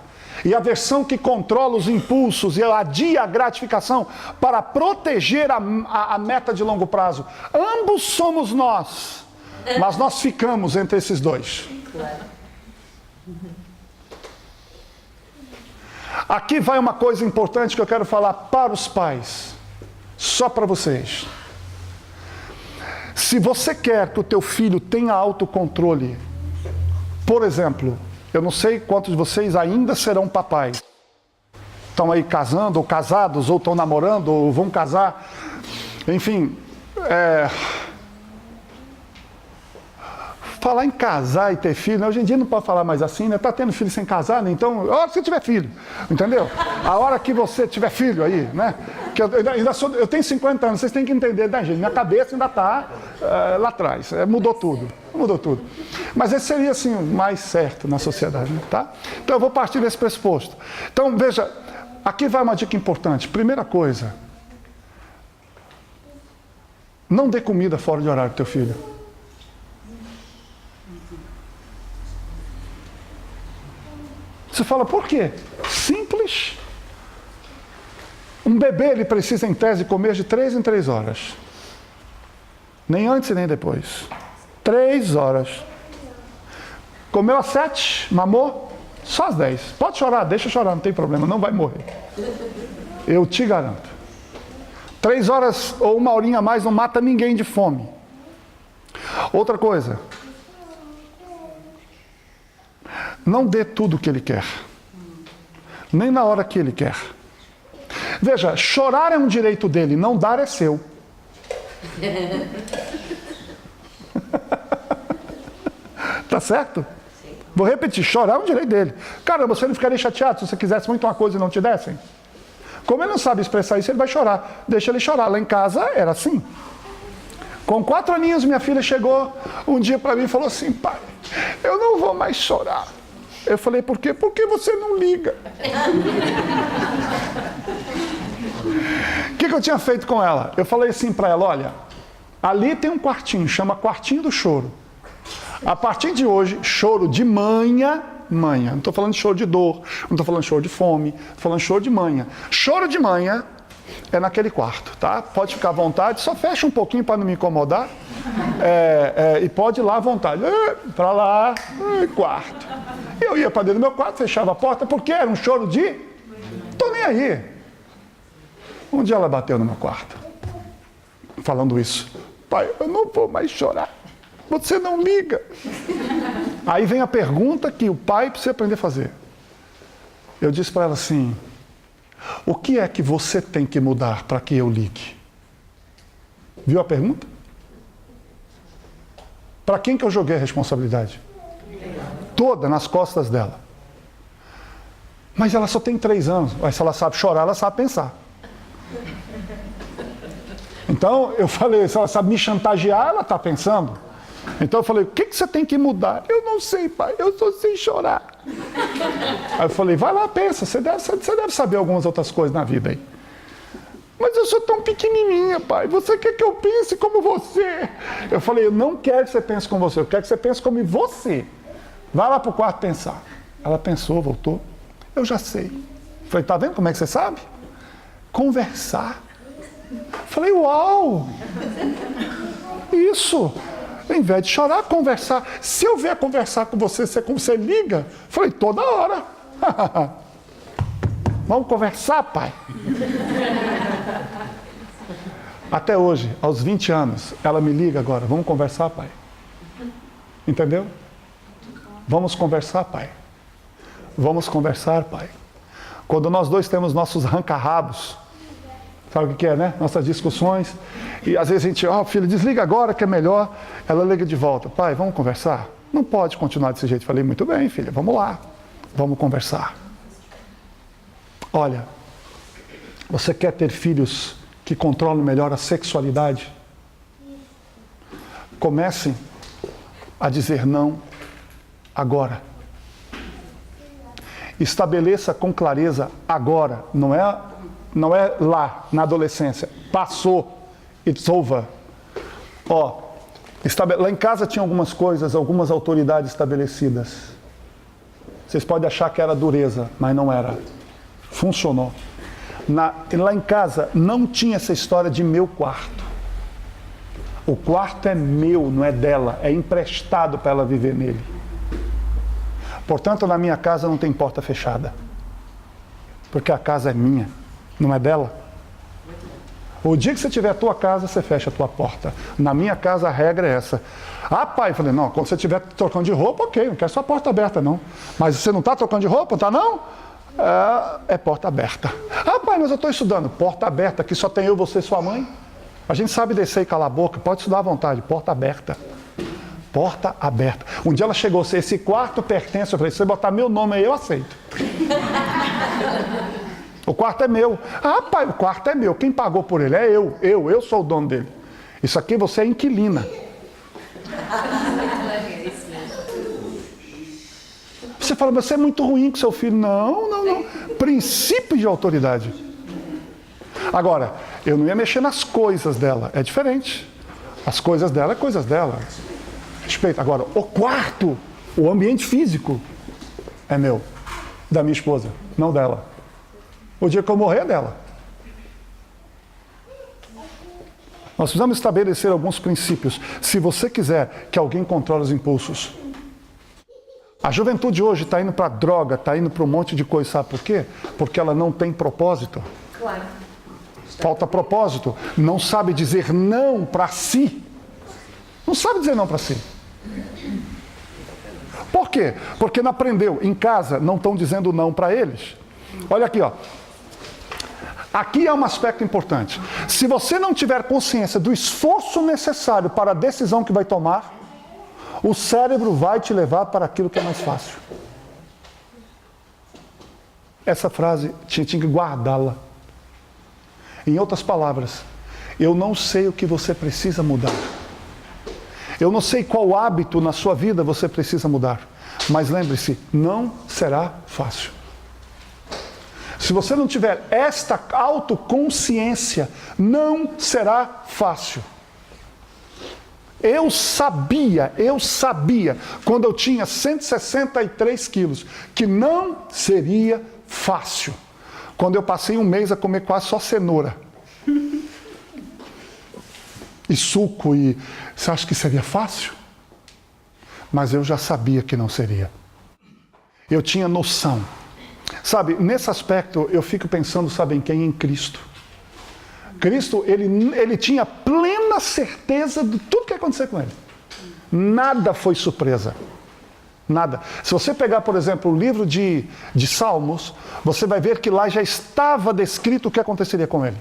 E a versão que controla os impulsos e adia a gratificação para proteger a meta de longo prazo. Ambos somos nós, mas nós ficamos entre esses dois. Aqui vai uma coisa importante que eu quero falar para os pais, só para vocês. Se você quer que o teu filho tenha autocontrole, por exemplo, eu não sei quantos de vocês ainda serão papais. Estão aí casando, ou casados, ou estão namorando, ou vão casar. Enfim, falar em casar e ter filho, hoje em dia não pode falar mais assim, né? Está tendo filho sem casar, né? Então, a hora que você tiver filho, entendeu? A hora que você tiver filho aí, né? Que eu tenho 50 anos, vocês têm que entender, né, gente? Minha cabeça ainda está lá atrás, mudou tudo. Mas esse seria, assim, o mais certo na sociedade, né? Tá? Então, eu vou partir desse pressuposto. Então, veja, aqui vai uma dica importante. Primeira coisa, não dê comida fora de horário do teu filho. Você fala, por quê? Simples. Um bebê, ele precisa, em tese, comer de 3 em 3 horas. Nem antes e nem depois. 3 horas. Comeu às 7, mamou, só às 10. Pode chorar, deixa chorar, não tem problema, não vai morrer. Eu te garanto. 3 horas ou 1 horinha a mais não mata ninguém de fome. Outra coisa. Não dê tudo o que ele quer. Nem na hora que ele quer. Veja, chorar é um direito dele, não dar é seu. Tá certo? Vou repetir, chorar é um direito dele. Caramba, você não ficaria chateado se você quisesse muito uma coisa e não te dessem? Como ele não sabe expressar isso, ele vai chorar. Deixa ele chorar. Lá em casa era assim. Com 4 aninhos, minha filha chegou um dia para mim e falou assim, pai, eu não vou mais chorar. Eu falei, por quê? Porque você não liga. O que eu tinha feito com ela? Eu falei assim para ela, olha, ali tem um quartinho, chama quartinho do choro. A partir de hoje, choro de manha. Não estou falando de choro de dor, não estou falando de choro de fome, estou falando de choro de manha. Choro de manha é naquele quarto, tá? Pode ficar à vontade, só fecha um pouquinho para não me incomodar. E pode ir lá à vontade. Para lá, quarto. Eu ia para dentro do meu quarto, fechava a porta, porque era um choro de... Tô nem aí. Um dia ela bateu no meu quarto, falando isso. Pai, eu não vou mais chorar. Você não liga. Aí vem a pergunta que o pai precisa aprender a fazer. Eu disse para ela assim, o que é que você tem que mudar para que eu ligue? Viu a pergunta? Para quem que eu joguei a responsabilidade? Toda nas costas dela. Mas ela só tem 3 anos. Mas se ela sabe chorar, ela sabe pensar. Então, eu falei, se ela sabe me chantagear, ela está pensando. Então eu falei, o que você tem que mudar? Eu não sei, pai, eu só sei chorar. Aí eu falei, vai lá, pensa, você deve saber algumas outras coisas na vida aí. Mas eu sou tão pequenininha, pai, você quer que eu pense como você? Eu falei, eu não quero que você pense como você, eu quero que você pense como você. Vai lá para o quarto pensar. Ela pensou, voltou. Eu já sei. Eu falei, tá vendo como é que você sabe? Conversar. Eu falei, uau! Isso! Ao invés de chorar, conversar. Se eu vier conversar com você, você liga? Eu falei, toda hora. Vamos conversar, pai? Até hoje, aos 20 anos, ela me liga agora. Vamos conversar, pai? Entendeu? Vamos conversar, pai. Vamos conversar, pai. Quando nós dois temos nossos arranca-rabos, sabe o que é, né? Nossas discussões. E às vezes a gente, filho, desliga agora que é melhor. Ela liga de volta. Pai, vamos conversar? Não pode continuar desse jeito. Falei, muito bem, filha, vamos lá. Vamos conversar. Olha, você quer ter filhos que controlam melhor a sexualidade? Comecem a dizer não agora. Estabeleça com clareza agora. Não é lá, na adolescência. Passou. It's over. Lá em casa tinha algumas coisas, algumas autoridades estabelecidas. Vocês podem achar que era dureza, mas não era. Funcionou. Lá em casa não tinha essa história de meu quarto. O quarto é meu, não é dela. É emprestado para ela viver nele. Portanto, na minha casa não tem porta fechada. Porque a casa é minha, não é dela. O dia que você tiver a tua casa, você fecha a tua porta. Na minha casa a regra é essa. Pai, eu falei, não, quando você estiver trocando de roupa, ok, não quero sua porta aberta não. Mas você não está trocando de roupa, tá não? É porta aberta. Pai, mas eu estou estudando. Porta aberta, aqui só tem eu, você e sua mãe. A gente sabe descer e calar a boca, pode estudar à vontade. Porta aberta. Porta aberta. Um dia ela chegou, esse quarto pertence, eu falei, se você botar meu nome aí, eu aceito. O quarto é meu. Pai, o quarto é meu. Quem pagou por ele? É eu. Eu sou o dono dele. Isso aqui você é inquilina. Você fala, você é muito ruim com seu filho. Não. Princípio de autoridade. Agora, eu não ia mexer nas coisas dela. É diferente. As coisas dela é coisas dela. Respeito. Agora, o quarto, o ambiente físico, é meu. Da minha esposa, não dela. O dia que eu morrer é dela. Nós precisamos estabelecer alguns princípios. Se você quiser que alguém controle os impulsos. A juventude hoje está indo para droga, está indo para um monte de coisa. Sabe por quê? Porque ela não tem propósito. Claro. Falta propósito. Não sabe dizer não para si. Não sabe dizer não para si. Por quê? Porque não aprendeu. Em casa não estão dizendo não para eles. Olha aqui, Aqui é um aspecto importante. Se você não tiver consciência do esforço necessário para a decisão que vai tomar, o cérebro vai te levar para aquilo que é mais fácil. Essa frase tinha que guardá-la. Em outras palavras, eu não sei o que você precisa mudar. Eu não sei qual hábito na sua vida você precisa mudar. Mas lembre-se, não será fácil. Se você não tiver esta autoconsciência, não será fácil. Eu sabia, quando eu tinha 163 quilos, que não seria fácil. Quando eu passei um mês a comer quase só cenoura. E suco, você acha que seria fácil? Mas eu já sabia que não seria. Eu tinha noção. Sabe, nesse aspecto eu fico pensando, sabe em quem? Em Cristo. Cristo, ele tinha plena certeza de tudo que ia acontecer com ele. Nada foi surpresa. Nada. Se você pegar, por exemplo, o livro de Salmos, você vai ver que lá já estava descrito o que aconteceria com ele.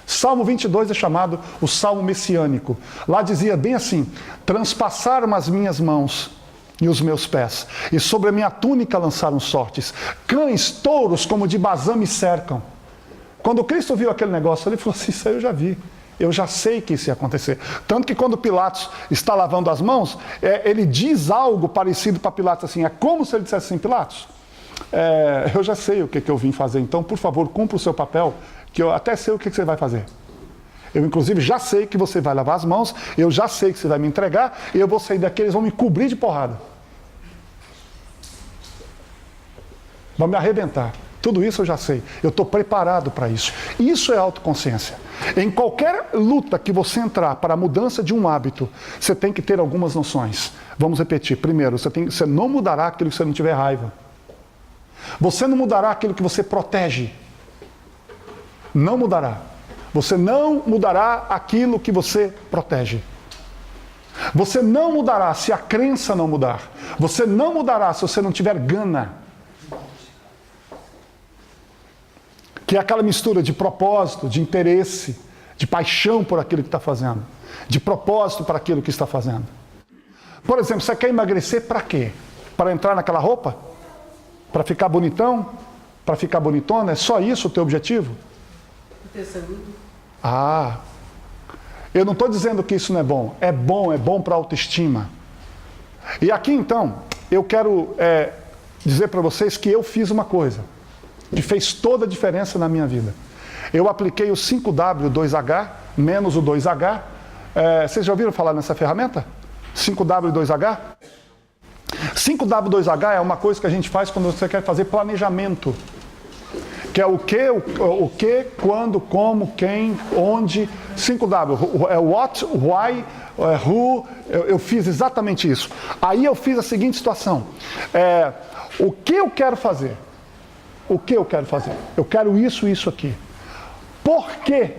Salmo 22 é chamado o Salmo Messiânico. Lá dizia bem assim: transpassaram as minhas mãos e os meus pés, e sobre a minha túnica lançaram sortes. Cães, touros como de Bazã me cercam. Quando Cristo viu aquele negócio, ele falou assim: isso aí eu já vi. Eu já sei que isso ia acontecer. Tanto que quando Pilatos está lavando as mãos, ele diz algo parecido para Pilatos assim, é como se ele dissesse assim, Pilatos, eu já sei o que eu vim fazer, então, por favor, cumpra o seu papel, que eu até sei o que você vai fazer. Eu, inclusive, já sei que você vai lavar as mãos, eu já sei que você vai me entregar, e eu vou sair daqui, eles vão me cobrir de porrada. Vão me arrebentar. Tudo isso eu já sei. Eu estou preparado para isso. Isso é autoconsciência. Em qualquer luta que você entrar para a mudança de um hábito, você tem que ter algumas noções. Vamos repetir. Primeiro, você não mudará aquilo que você não tiver raiva. Você não mudará aquilo que você protege. Não mudará. Você não mudará aquilo que você protege. Você não mudará se a crença não mudar. Você não mudará se você não tiver gana. Que é aquela mistura de propósito, de interesse, de paixão por aquilo que está fazendo. De propósito para aquilo que está fazendo. Por exemplo, você quer emagrecer para quê? Para entrar naquela roupa? Para ficar bonitão? Para ficar bonitona? É só isso o teu objetivo? Ter saúde. Ah, eu não estou dizendo que isso não é bom. É bom para a autoestima. E aqui então, eu quero dizer para vocês que eu fiz uma coisa que fez toda a diferença na minha vida. Eu apliquei o 5W2H menos o 2H. Vocês já ouviram falar nessa ferramenta? 5W2H? 5W2H é uma coisa que a gente faz quando você quer fazer planejamento. Que é o que, quando, como, quem, onde. 5W. É what, why, who. Eu fiz exatamente isso. Aí eu fiz a seguinte situação. O que eu quero fazer? O que eu quero fazer? Eu quero isso, isso aqui. Por quê?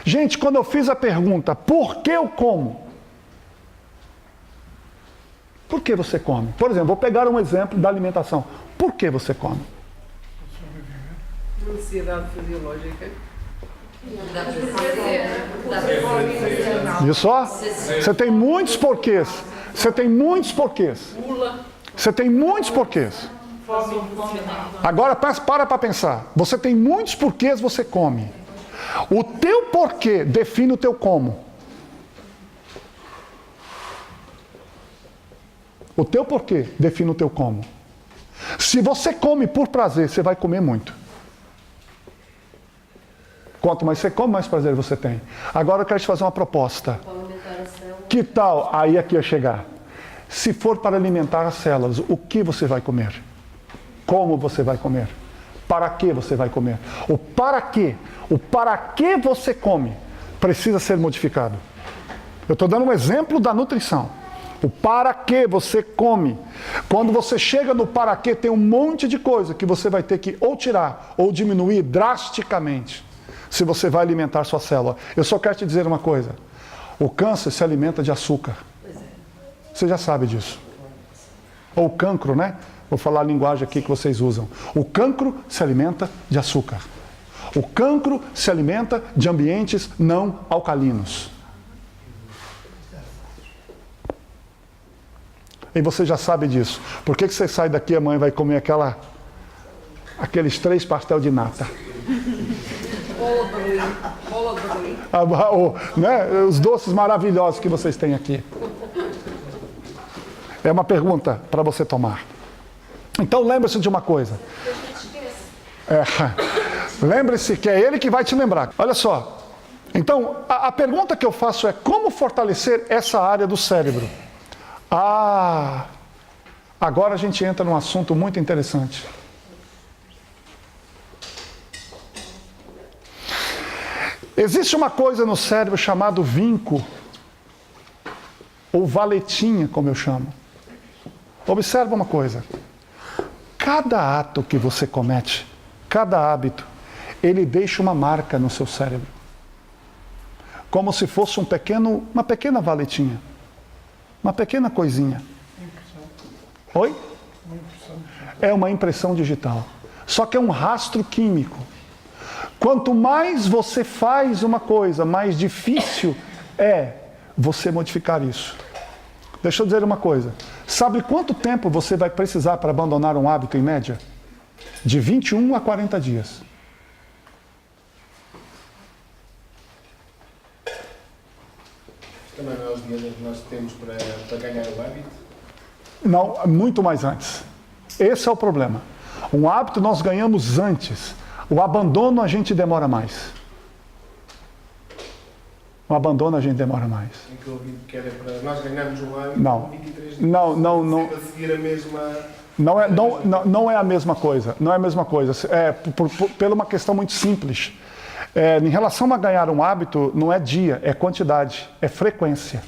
Gente, quando eu fiz a pergunta, por que eu como? Por que você come? Por exemplo, vou pegar um exemplo da alimentação. Por que você come? Necessidade fisiológica. Viu só? Você tem muitos porquês. Você tem muitos porquês. Você tem muitos porquês. Agora para pensar. Você tem muitos porquês você come. O teu porquê define o teu como. O teu porquê define o teu como. Se você come por prazer, você vai comer muito. Quanto mais você come, mais prazer você tem. Agora eu quero te fazer uma proposta. Que tal, aí aqui eu chegar, se for para alimentar as células, o que você vai comer? Como você vai comer? Para que você vai comer? O para que você come, precisa ser modificado. Eu estou dando um exemplo da nutrição. O para que você come. Quando você chega no para que, tem um monte de coisa que você vai ter que ou tirar ou diminuir drasticamente, se você vai alimentar sua célula. Eu só quero te dizer uma coisa. O câncer se alimenta de açúcar. Você já sabe disso. Ou o cancro, né? Vou falar a linguagem aqui que vocês usam. O cancro se alimenta de açúcar. O cancro se alimenta de ambientes não alcalinos. E você já sabe disso. Por que você sai daqui amanhã e vai comer aqueles 3 pastéis de nata? Né? Os doces maravilhosos que vocês têm aqui. É uma pergunta para você tomar. Então lembre-se de uma coisa. Lembre-se que é ele que vai te lembrar. Olha só. Então, a pergunta que eu faço é: como fortalecer essa área do cérebro? Agora a gente entra num assunto muito interessante. Existe uma coisa no cérebro chamado vinco, ou valetinha, como eu chamo. Observa uma coisa. Cada ato que você comete, cada hábito, ele deixa uma marca no seu cérebro. Como se fosse uma pequena valetinha. Uma pequena coisinha. Oi? É uma impressão digital. Só que é um rastro químico. Quanto mais você faz uma coisa, mais difícil é você modificar isso. Deixa eu dizer uma coisa. Sabe quanto tempo você vai precisar para abandonar um hábito em média? De 21 a 40 dias. que nós temos para ganhar o hábito? Não, muito mais antes. Esse é o problema. Um hábito nós ganhamos antes. O abandono a gente demora mais. O abandono a gente demora mais. Em que eu ouvi que era para nós ganharmos um hábito Não. em 23 dias. Não. Sempre a seguir a mesma... Não é a mesma coisa. Não é a mesma coisa. É pela uma questão muito simples. Em relação a ganhar um hábito, não é dia, é quantidade, é frequência.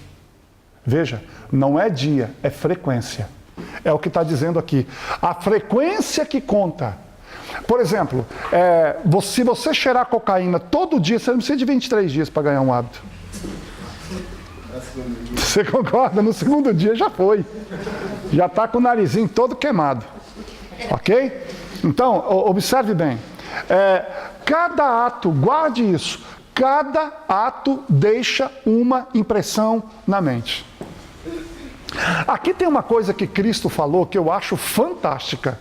Veja, não é dia, é frequência. É o que está dizendo aqui. A frequência que conta. Por exemplo, se você cheirar cocaína todo dia, você não precisa de 23 dias para ganhar um hábito. Você concorda? No segundo dia já foi. Já está com o narizinho todo queimado. Ok? Então, observe bem. Cada ato, guarde isso, cada ato deixa uma impressão na mente. Aqui tem uma coisa que Cristo falou que eu acho fantástica.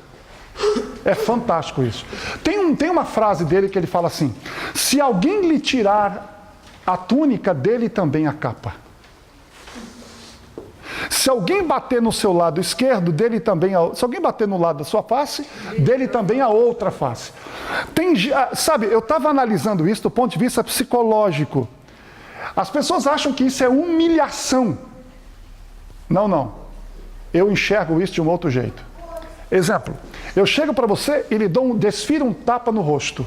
É fantástico isso. Tem uma frase dele que ele fala assim: se alguém lhe tirar a túnica, dele também a capa. Se alguém bater no seu lado esquerdo, dele também se alguém bater no lado da sua face, dele também a outra face. Sabe, eu estava analisando isso do ponto de vista psicológico. As pessoas acham que isso é humilhação. Não. Eu enxergo isso de um outro jeito. Exemplo, eu chego para você e lhe desfiro um tapa no rosto.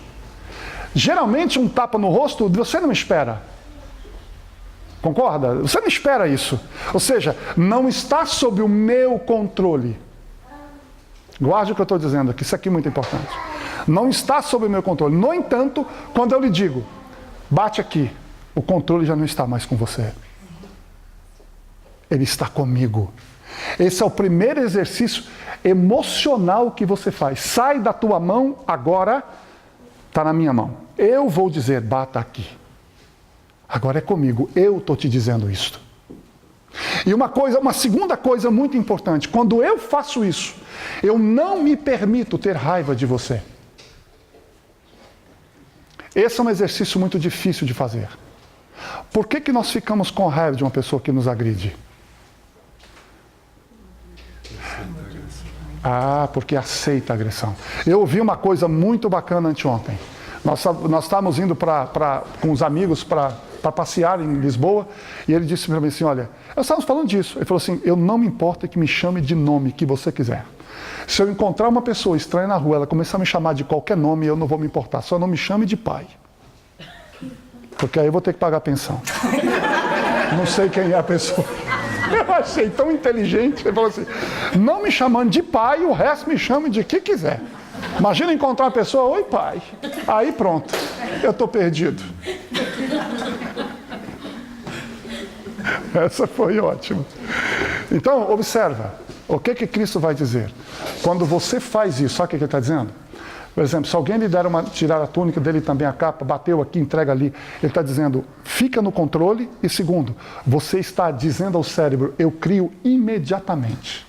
Geralmente um tapa no rosto você não espera. Concorda? Você não espera isso. Ou seja, não está sob o meu controle. Guarde o que eu estou dizendo aqui, isso aqui é muito importante. Não está sob o meu controle. No entanto, quando eu lhe digo, bate aqui, o controle já não está mais com você. Ele está comigo. Esse é o primeiro exercício emocional que você faz. Sai da tua mão, agora está na minha mão. Eu vou dizer, bata aqui. Agora é comigo, eu estou te dizendo isto. E uma segunda coisa muito importante, quando eu faço isso, eu não me permito ter raiva de você. Esse é um exercício muito difícil de fazer. Por que nós ficamos com raiva de uma pessoa que nos agride? Porque aceita a agressão. Eu ouvi uma coisa muito bacana anteontem. Nós estávamos indo com os amigos para passear em Lisboa, e ele disse para mim assim, olha, nós estávamos falando disso. Ele falou assim, eu não me importo que me chame de nome que você quiser. Se eu encontrar uma pessoa estranha na rua, ela começar a me chamar de qualquer nome, eu não vou me importar, só não me chame de pai. Porque aí eu vou ter que pagar a pensão. Não sei quem é a pessoa. Eu achei tão inteligente. Ele falou assim, não me chamando de pai, o resto me chame de que quiser. Imagina encontrar uma pessoa, oi pai. Aí pronto, eu estou perdido. Essa foi ótima. Então, observa, o que Cristo vai dizer? Quando você faz isso, sabe o que ele está dizendo? Por exemplo, se alguém lhe tirar a túnica, dele também a capa, bateu aqui, entrega ali, ele está dizendo, fica no controle. E segundo, você está dizendo ao cérebro, eu crio imediatamente.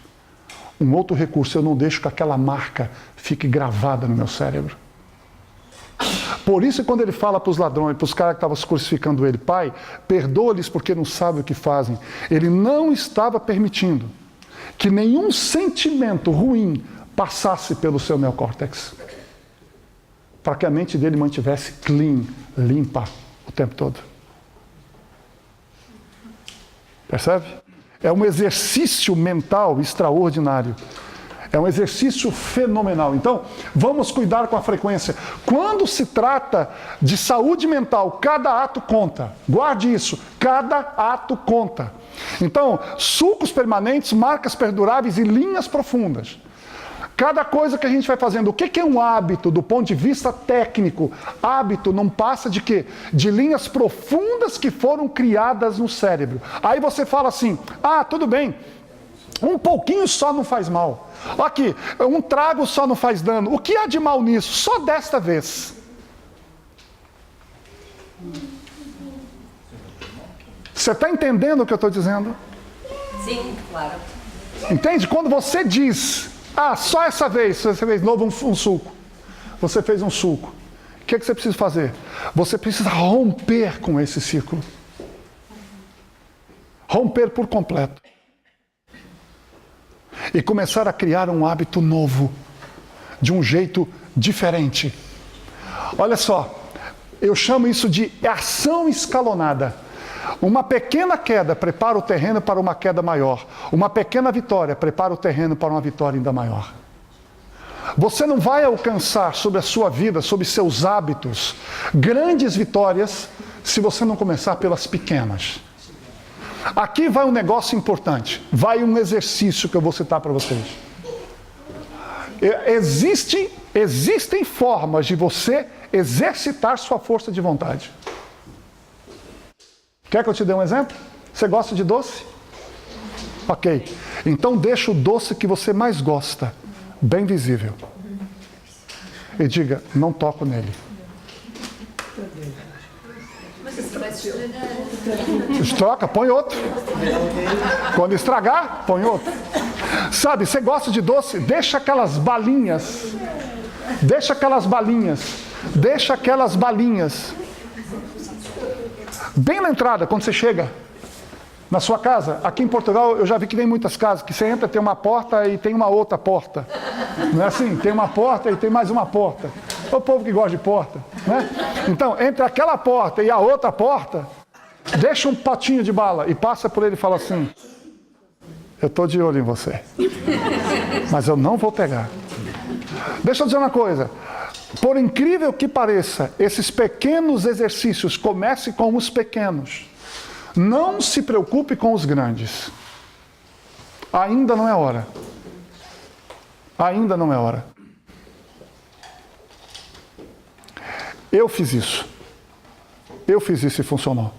Um outro recurso, eu não deixo que aquela marca fique gravada no meu cérebro. Por isso, quando ele fala para os ladrões, para os caras que estavam crucificando ele, pai, perdoa-lhes porque não sabem o que fazem. Ele não estava permitindo que nenhum sentimento ruim passasse pelo seu neocórtex. Para que a mente dele mantivesse clean, limpa, o tempo todo. Percebe? É um exercício mental extraordinário. É um exercício fenomenal. Então, vamos cuidar com a frequência. Quando se trata de saúde mental, cada ato conta. Guarde isso, cada ato conta. Então, sulcos permanentes, marcas perduráveis e linhas profundas. Cada coisa que a gente vai fazendo. O que é um hábito do ponto de vista técnico? Hábito não passa de quê? De linhas profundas que foram criadas no cérebro. Aí você fala assim, tudo bem, um pouquinho só não faz mal. Aqui, um trago só não faz dano. O que há de mal nisso? Só desta vez. Você está entendendo o que eu estou dizendo? Sim, claro. Entende? Quando você diz, só essa vez, você fez novo um suco. Você fez um suco. O que você precisa fazer? Você precisa romper com esse ciclo. Romper por completo. E começar a criar um hábito novo, de um jeito diferente. Olha só, eu chamo isso de ação escalonada. Uma pequena queda prepara o terreno para uma queda maior. Uma pequena vitória prepara o terreno para uma vitória ainda maior. Você não vai alcançar sobre a sua vida, sobre seus hábitos, grandes vitórias se você não começar pelas pequenas. Aqui vai um negócio importante, vai um exercício que eu vou citar para vocês. Existem formas de você exercitar sua força de vontade. Quer que eu te dê um exemplo? Você gosta de doce? Ok. Então deixa o doce que você mais gosta bem visível. E diga, não toco nele. Mas isso vai se estragar. Troca, põe outro. Quando estragar, põe outro. Sabe, você gosta de doce? Deixa aquelas balinhas. Deixa aquelas balinhas. Deixa aquelas balinhas. Bem na entrada, quando você chega na sua casa. Aqui em Portugal, eu já vi que tem muitas casas que você entra, tem uma porta e tem uma outra porta. Não é assim? Tem uma porta e tem mais uma porta. É o povo que gosta de porta, né? Então, entre aquela porta e a outra porta, deixa um potinho de bala e passa por ele e fala assim: eu estou de olho em você, mas eu não vou pegar. Deixa eu dizer uma coisa. Por incrível que pareça, esses pequenos exercícios, comece com os pequenos. Não se preocupe com os grandes. Ainda não é hora. Ainda não é hora. Eu fiz isso. Eu fiz isso e funcionou.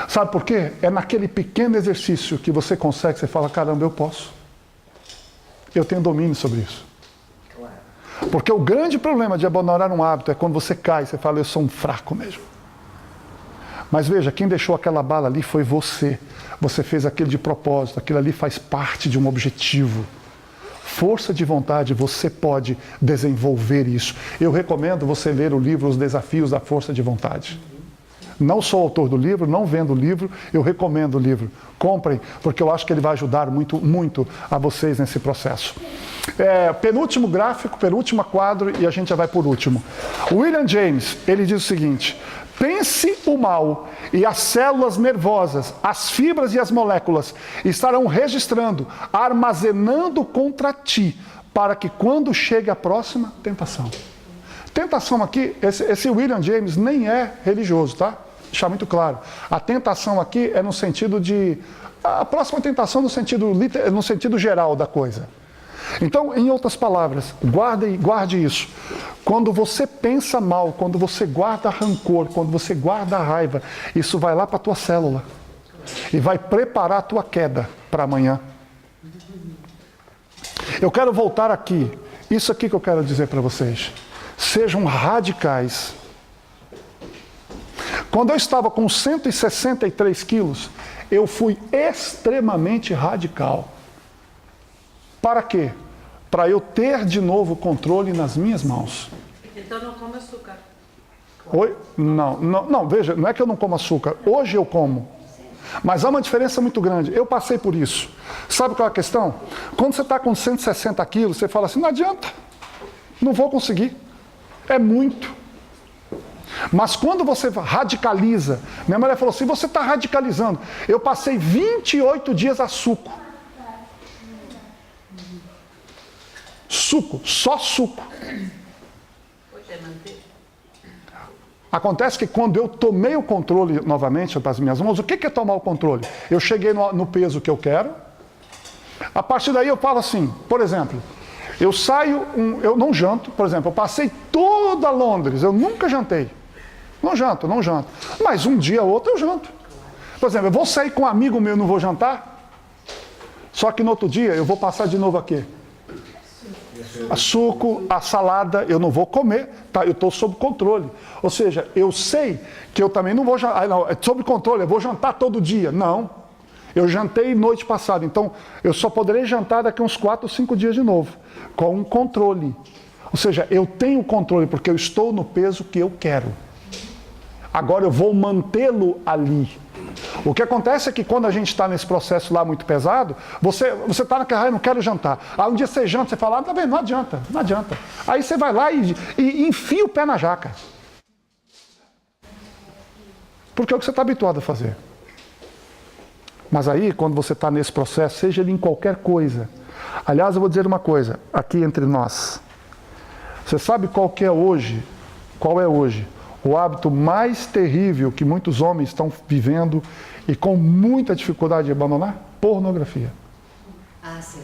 Sabe por quê? É naquele pequeno exercício que você consegue, você fala, caramba, eu posso. Eu tenho domínio sobre isso. Porque o grande problema de abandonar um hábito é quando você cai, você fala, eu sou um fraco mesmo. Mas veja, quem deixou aquela bala ali foi você. Você fez aquilo de propósito, aquilo ali faz parte de um objetivo. Força de vontade, você pode desenvolver isso. Eu recomendo você ler o livro Os Desafios da Força de Vontade. Não sou autor do livro, não vendo o livro, eu recomendo o livro. Comprem, porque eu acho que ele vai ajudar muito, muito a vocês nesse processo. Penúltimo gráfico, penúltimo quadro e a gente já vai por último. William James, ele diz o seguinte: pense o mal e as células nervosas, as fibras e as moléculas estarão registrando, armazenando contra ti, para que quando chegue a próxima tentação. Tentação aqui, esse William James nem é religioso, tá? Deixar muito claro. A tentação aqui é no sentido de... A próxima tentação no sentido geral da coisa. Então, em outras palavras, guarde isso. Quando você pensa mal, quando você guarda rancor, quando você guarda raiva, isso vai lá para a tua célula. E vai preparar a tua queda para amanhã. Eu quero voltar aqui. Isso aqui que eu quero dizer para vocês. Sejam radicais. Quando eu estava com 163 quilos, eu fui extremamente radical. Para quê? Para eu ter de novo o controle nas minhas mãos. Então não come açúcar. Oi? Não, veja, não é que eu não como açúcar. Hoje eu como. Mas há uma diferença muito grande. Eu passei por isso. Sabe qual é a questão? Quando você está com 160 quilos, você fala assim, não adianta. Não vou conseguir. É muito. Mas quando você radicaliza, minha mulher falou assim, você está radicalizando. Eu passei 28 dias a suco. Suco, só suco. Acontece que quando eu tomei o controle novamente das minhas mãos, o que é tomar o controle? Eu cheguei no peso que eu quero. A partir daí eu falo assim, por exemplo, eu saio, eu não janto, por exemplo, eu passei toda Londres, eu nunca jantei. Não janto. Mas um dia ou outro eu janto. Por exemplo, eu vou sair com um amigo meu e não vou jantar, só que no outro dia eu vou passar de novo aqui. A suco, a salada, eu não vou comer, tá? Eu estou sob controle. Ou seja, eu sei que eu também não vou jantar. Não, é sob controle, eu vou jantar todo dia. Não. Eu jantei noite passada, então eu só poderei jantar daqui uns 4 ou 5 dias de novo, com um controle. Ou seja, eu tenho controle porque eu estou no peso que eu quero. Agora eu vou mantê-lo ali. O que acontece é que quando a gente está nesse processo lá muito pesado, você está naquela, eu não quero jantar. Aí um dia você janta, você fala, tá vendo, não adianta, não adianta. Aí você vai lá e enfia o pé na jaca. Porque é o que você está habituado a fazer. Mas aí, quando você está nesse processo, seja ele em qualquer coisa. Aliás, eu vou dizer uma coisa, aqui entre nós. Você sabe qual é hoje o hábito mais terrível que muitos homens estão vivendo e com muita dificuldade de abandonar? Pornografia. Ah, sim.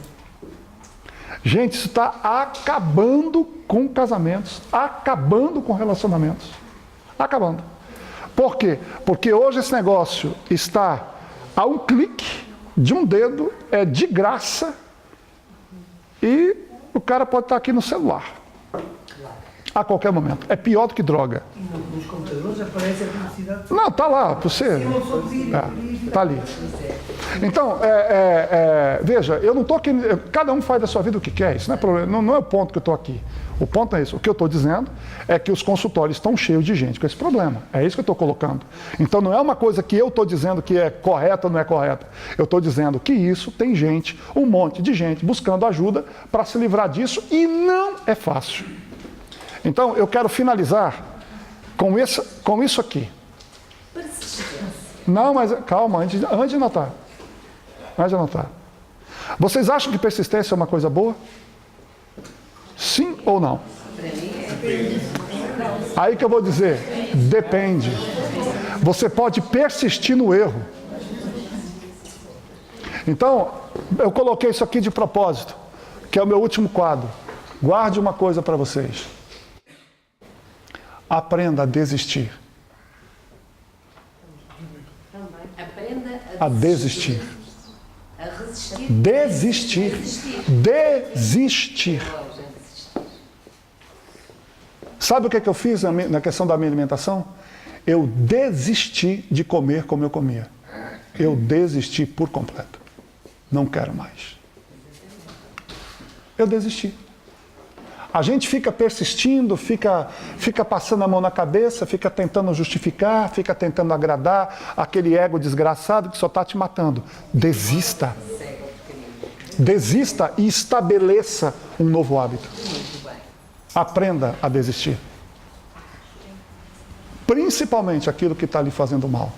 Gente, isso está acabando com casamentos, acabando com relacionamentos. Acabando. Por quê? Porque hoje esse negócio está a um clique de um dedo, é de graça, e o cara pode estar aqui no celular. A qualquer momento. É pior do que droga. E nos computadores aparece a publicidade. Não, está lá, para você. Está ali. Então, veja, eu não estou aqui. Cada um faz da sua vida o que quer, isso não é problema, não é o ponto que eu estou aqui. O ponto é isso. O que eu estou dizendo é que os consultórios estão cheios de gente com esse problema. É isso que eu estou colocando. Então não é uma coisa que eu estou dizendo que é correta ou não é correta. Eu estou dizendo que isso tem gente, um monte de gente buscando ajuda para se livrar disso e não é fácil. Então eu quero finalizar com isso aqui. Não, mas calma, antes de anotar. Antes de anotar. Vocês acham que persistência é uma coisa boa? Sim ou não? Aí que eu vou dizer, depende. Você pode persistir no erro. Então, eu coloquei isso aqui de propósito, que é o meu último quadro. Guarde uma coisa para vocês. Aprenda a desistir. Aprenda A desistir. a resistir. Desistir. Desistir. Sabe o que eu fiz na questão da minha alimentação? Eu desisti de comer como eu comia. Eu desisti por completo. Não quero mais. Eu desisti. A gente fica persistindo, fica passando a mão na cabeça, fica tentando justificar, fica tentando agradar aquele ego desgraçado que só está te matando. Desista. Desista e estabeleça um novo hábito. Aprenda a desistir. Principalmente aquilo que está lhe fazendo mal.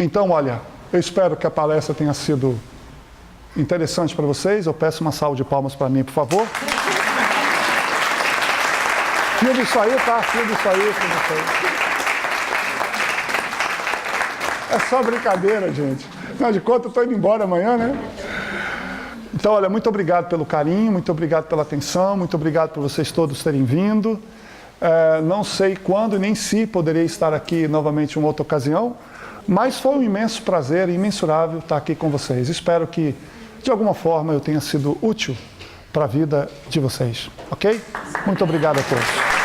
Então, olha, eu espero que a palestra tenha sido interessante para vocês. Eu peço uma salva de palmas para mim, por favor. Filma isso aí, tá? Filma isso aí, filma isso aí. É só brincadeira, gente. Afinal de contas, eu estou indo embora amanhã, né? Então, olha, muito obrigado pelo carinho, muito obrigado pela atenção, muito obrigado por vocês todos terem vindo. Não sei quando nem se poderei estar aqui novamente em uma outra ocasião, mas foi um imenso prazer, imensurável estar aqui com vocês. Espero que, de alguma forma, eu tenha sido útil para a vida de vocês, ok? Muito obrigado a todos.